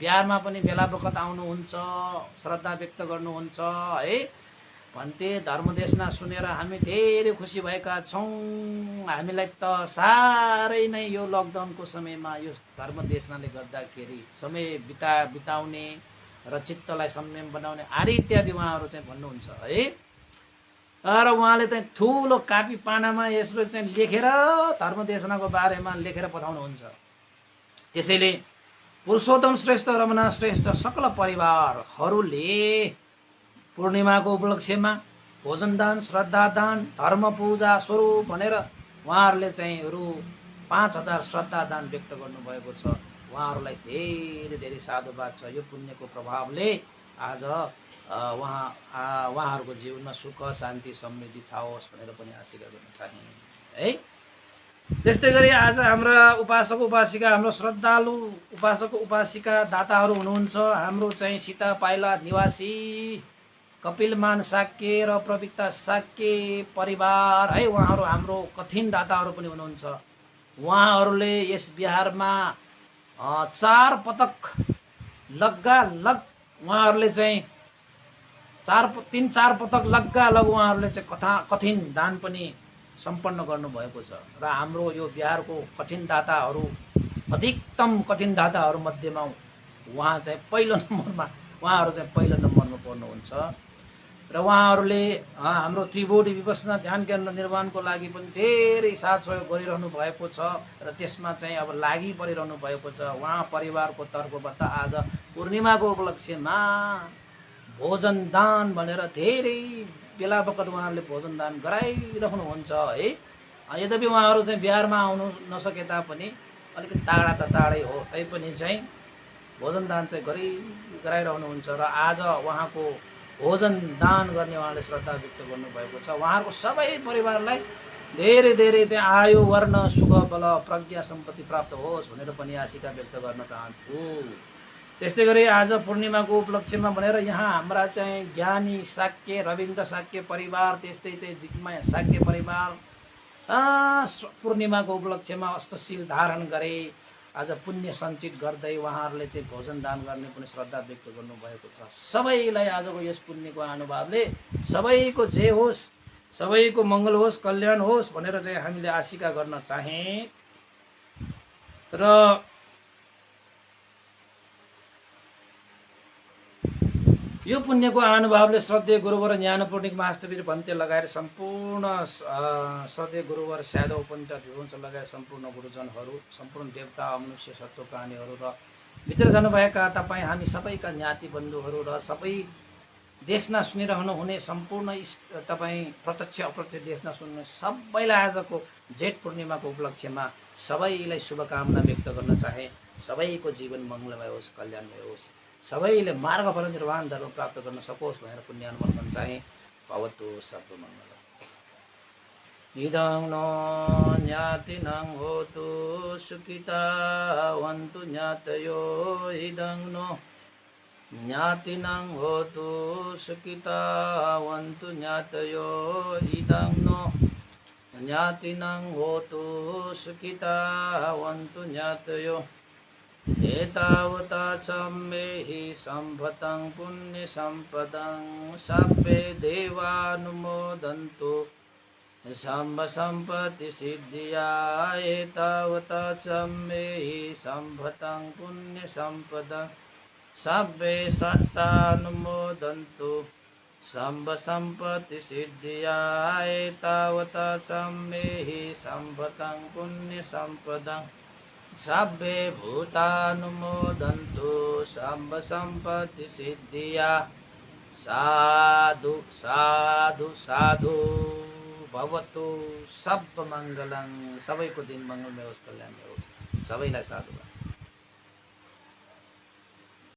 बिहारमा पनि बेला बखत आउनुहुन्छ, श्रद्धा व्यक्त गर्नुहुन्छ है। भन्ते धर्मदेशना सुनेर हामी धेरै खुसी भएका छौँ। हामीलाई त साह्रै नै यो लकडाउनको समयमा यो धर्मदेशनाले गर्दाखेरि समय बिताउने र चित्तलाई संयम बनाउने आदि इत्यादि उहाँहरू चाहिँ भन्नुहुन्छ है। र उहाँले चाहिँ ठुलो कापी पानामा यसो चाहिँ लेखेर धर्मदेशनाको बारेमा लेखेर पठाउनुहुन्छ। त्यसैले पुरुषोत्तम श्रेष्ठ रमना श्रेष्ठ सकल परिवारहरूले पूर्णिमाको उपलक्ष्यमा भोजनदान श्रद्धादान धर्म पूजा स्वरूप भनेर उहाँहरूले चाहिँ रु 5000 श्रद्धादान व्यक्त गर्नुभएको छ। उहाँहरूलाई धेरै धेरै साधुवाद छ। यो पुण्यको प्रभावले आज उहाँहरूको जीवनमा सुख शान्ति समृद्धि छाओस् भनेर पनि आशिका गर्न चाहे है। त्यस्तै गरी आज हाम्रा उपासक उपासिका हाम्रो श्रद्धालु उपासक उपासिका दाताहरू हुनुहुन्छ। हाम्रो चाहिँ सीता पाइला निवासी कपिलमान साक्य र प्रविक्ता साक्य परिवार है, उहाँहरू हाम्रो कठिन दाताहरू पनि हुनुहुन्छ। उहाँहरूले यस बिहारमा 4 पटक लगालग उहाँहरूले चाहिँ 3-4 पटक लगालग उहाँहरूले चाहिँ कठिन दान पनि सम्पन्न गर्नुभएको छ। र हाम्रो यो बिहारको कठिन दाताहरू अधिकतम कठिन दाताहरू मध्येमा उहाँ चाहिँ पहिलो नम्बरमा पर्नुहुन्छ। र उहाँहरूले हाम्रो त्रिबोधी विपස්සना ध्यान केन्द्र निर्माणको लागि पनि धेरै साथ सहयोग गरिरहनु भएको छ र त्यसमा चाहिँ अब लागि परिरहनु भएको छ। उहाँ परिवारको तर्फबाट आज पूर्णिमाको उपलक्ष्यमा भोजन दान भनेर धेरै बेला बखत उहाँहरूले भोजन दान गराइरहनुहुन्छ है। यद्यपि उहाँहरू चाहिँ बिहारमा आउनु नसके तापनि अलिकति टाढा त टाढै हो, तैपनि चाहिँ भोजन दान चाहिँ गराइरहनुहुन्छ। र आज उहाँको भोजन दान गर्ने उहाँले श्रद्धा व्यक्त गर्नुभएको छ। उहाँहरूको सबै परिवारलाई धेरै धेरै चाहिँ आयु वर्ण सुख बल प्रज्ञा सम्पत्ति प्राप्त होस् भनेर पनि आशिका व्यक्त गर्न चाहन्छु। त्यस्तै गरी आज पूर्णिमाको उपलक्ष्यमा भनेर यहाँ हाम्रा चाहिँ ज्ञानी साक्य रविन्द्र साक्य परिवार त्यस्तै चाहिँ जिग्मा साक्य परिवार पूर्णिमाको उपलक्ष्यमा अष्टशील धारण गरे। आज पुण्य सञ्चित गर्दै उहाँहरूले चाहिँ भोजन दान गर्ने पनि श्रद्धा व्यक्त गर्नुभएको छ। सबैलाई आजको यस पुण्यको अनुभवले सबैको जय होस्, सबैको मङ्गल होस्, कल्याण होस् भनेर चाहिँ हामीले आशिका गर्न चाहे। र यो पुण्यको अनुभवले श्रद्धेय गुरुवर ज्ञानपूर्णिक महास्तवीर भन्ते लगाएर सम्पूर्ण श्रद्धेय गुरुवर स्यादव पण्डित विभुंश लगायत सम्पूर्ण गुरुजनहरू, सम्पूर्ण देवता मनुष्य सत्व प्राणीहरू र भित्र जानुभएका तपाईँ हामी सबैका ज्ञाति बन्धुहरू र सबै देशना सुनिरहनु हुने सम्पूर्ण तपाईँ प्रत्यक्ष अप्रत्यक्ष देशना सुन्ने सबैलाई आजको जेठ पूर्णिमाको उपलक्ष्यमा सबैलाई शुभकामना व्यक्त गर्न चाहे। सबैको जीवन मङ्गलमय होस्, कल्याणमय होस्, सबैले मार्गफल निर्वाण धर्म प्राप्त गर्न सकोस् भनेर पुण्यानुमोदन गर्न चाहे। भवतु सर्वमङ्गलम्। इदं नो ज्ञातिनं होतु सुखितावन्तु ज्ञातयो। इदं नो ज्ञातिनं होतु सुखितावन्तु ज्ञातयो। इदं नो ज्ञातिनं होतु सुखितावन्तु ज्ञातयो। एतावता सम्मेहि सम्भतं पुण्यसम्पदं सब्बे देवानुमोदन्तु सम्भ सम्पत्ति सिद्धिया। एतावता सम्मेहि सम्भतं पुण्यसम्पदं सब्बे सत्तानुमोदन्तु सम्भ सम्पत्ति सिद्धिया। एतावता सम्मेहि सम्भतं पुण्यसम्पदं सब्बे भूतानुमोदन्तु सम्भ सम्पत्ति सिद्धिया। साधु साधु साधु भवतु। सब मङ्गलं। सबैको दिन मङ्गलमय होस्, कल्याणमय होस्। सबैलाई साधु।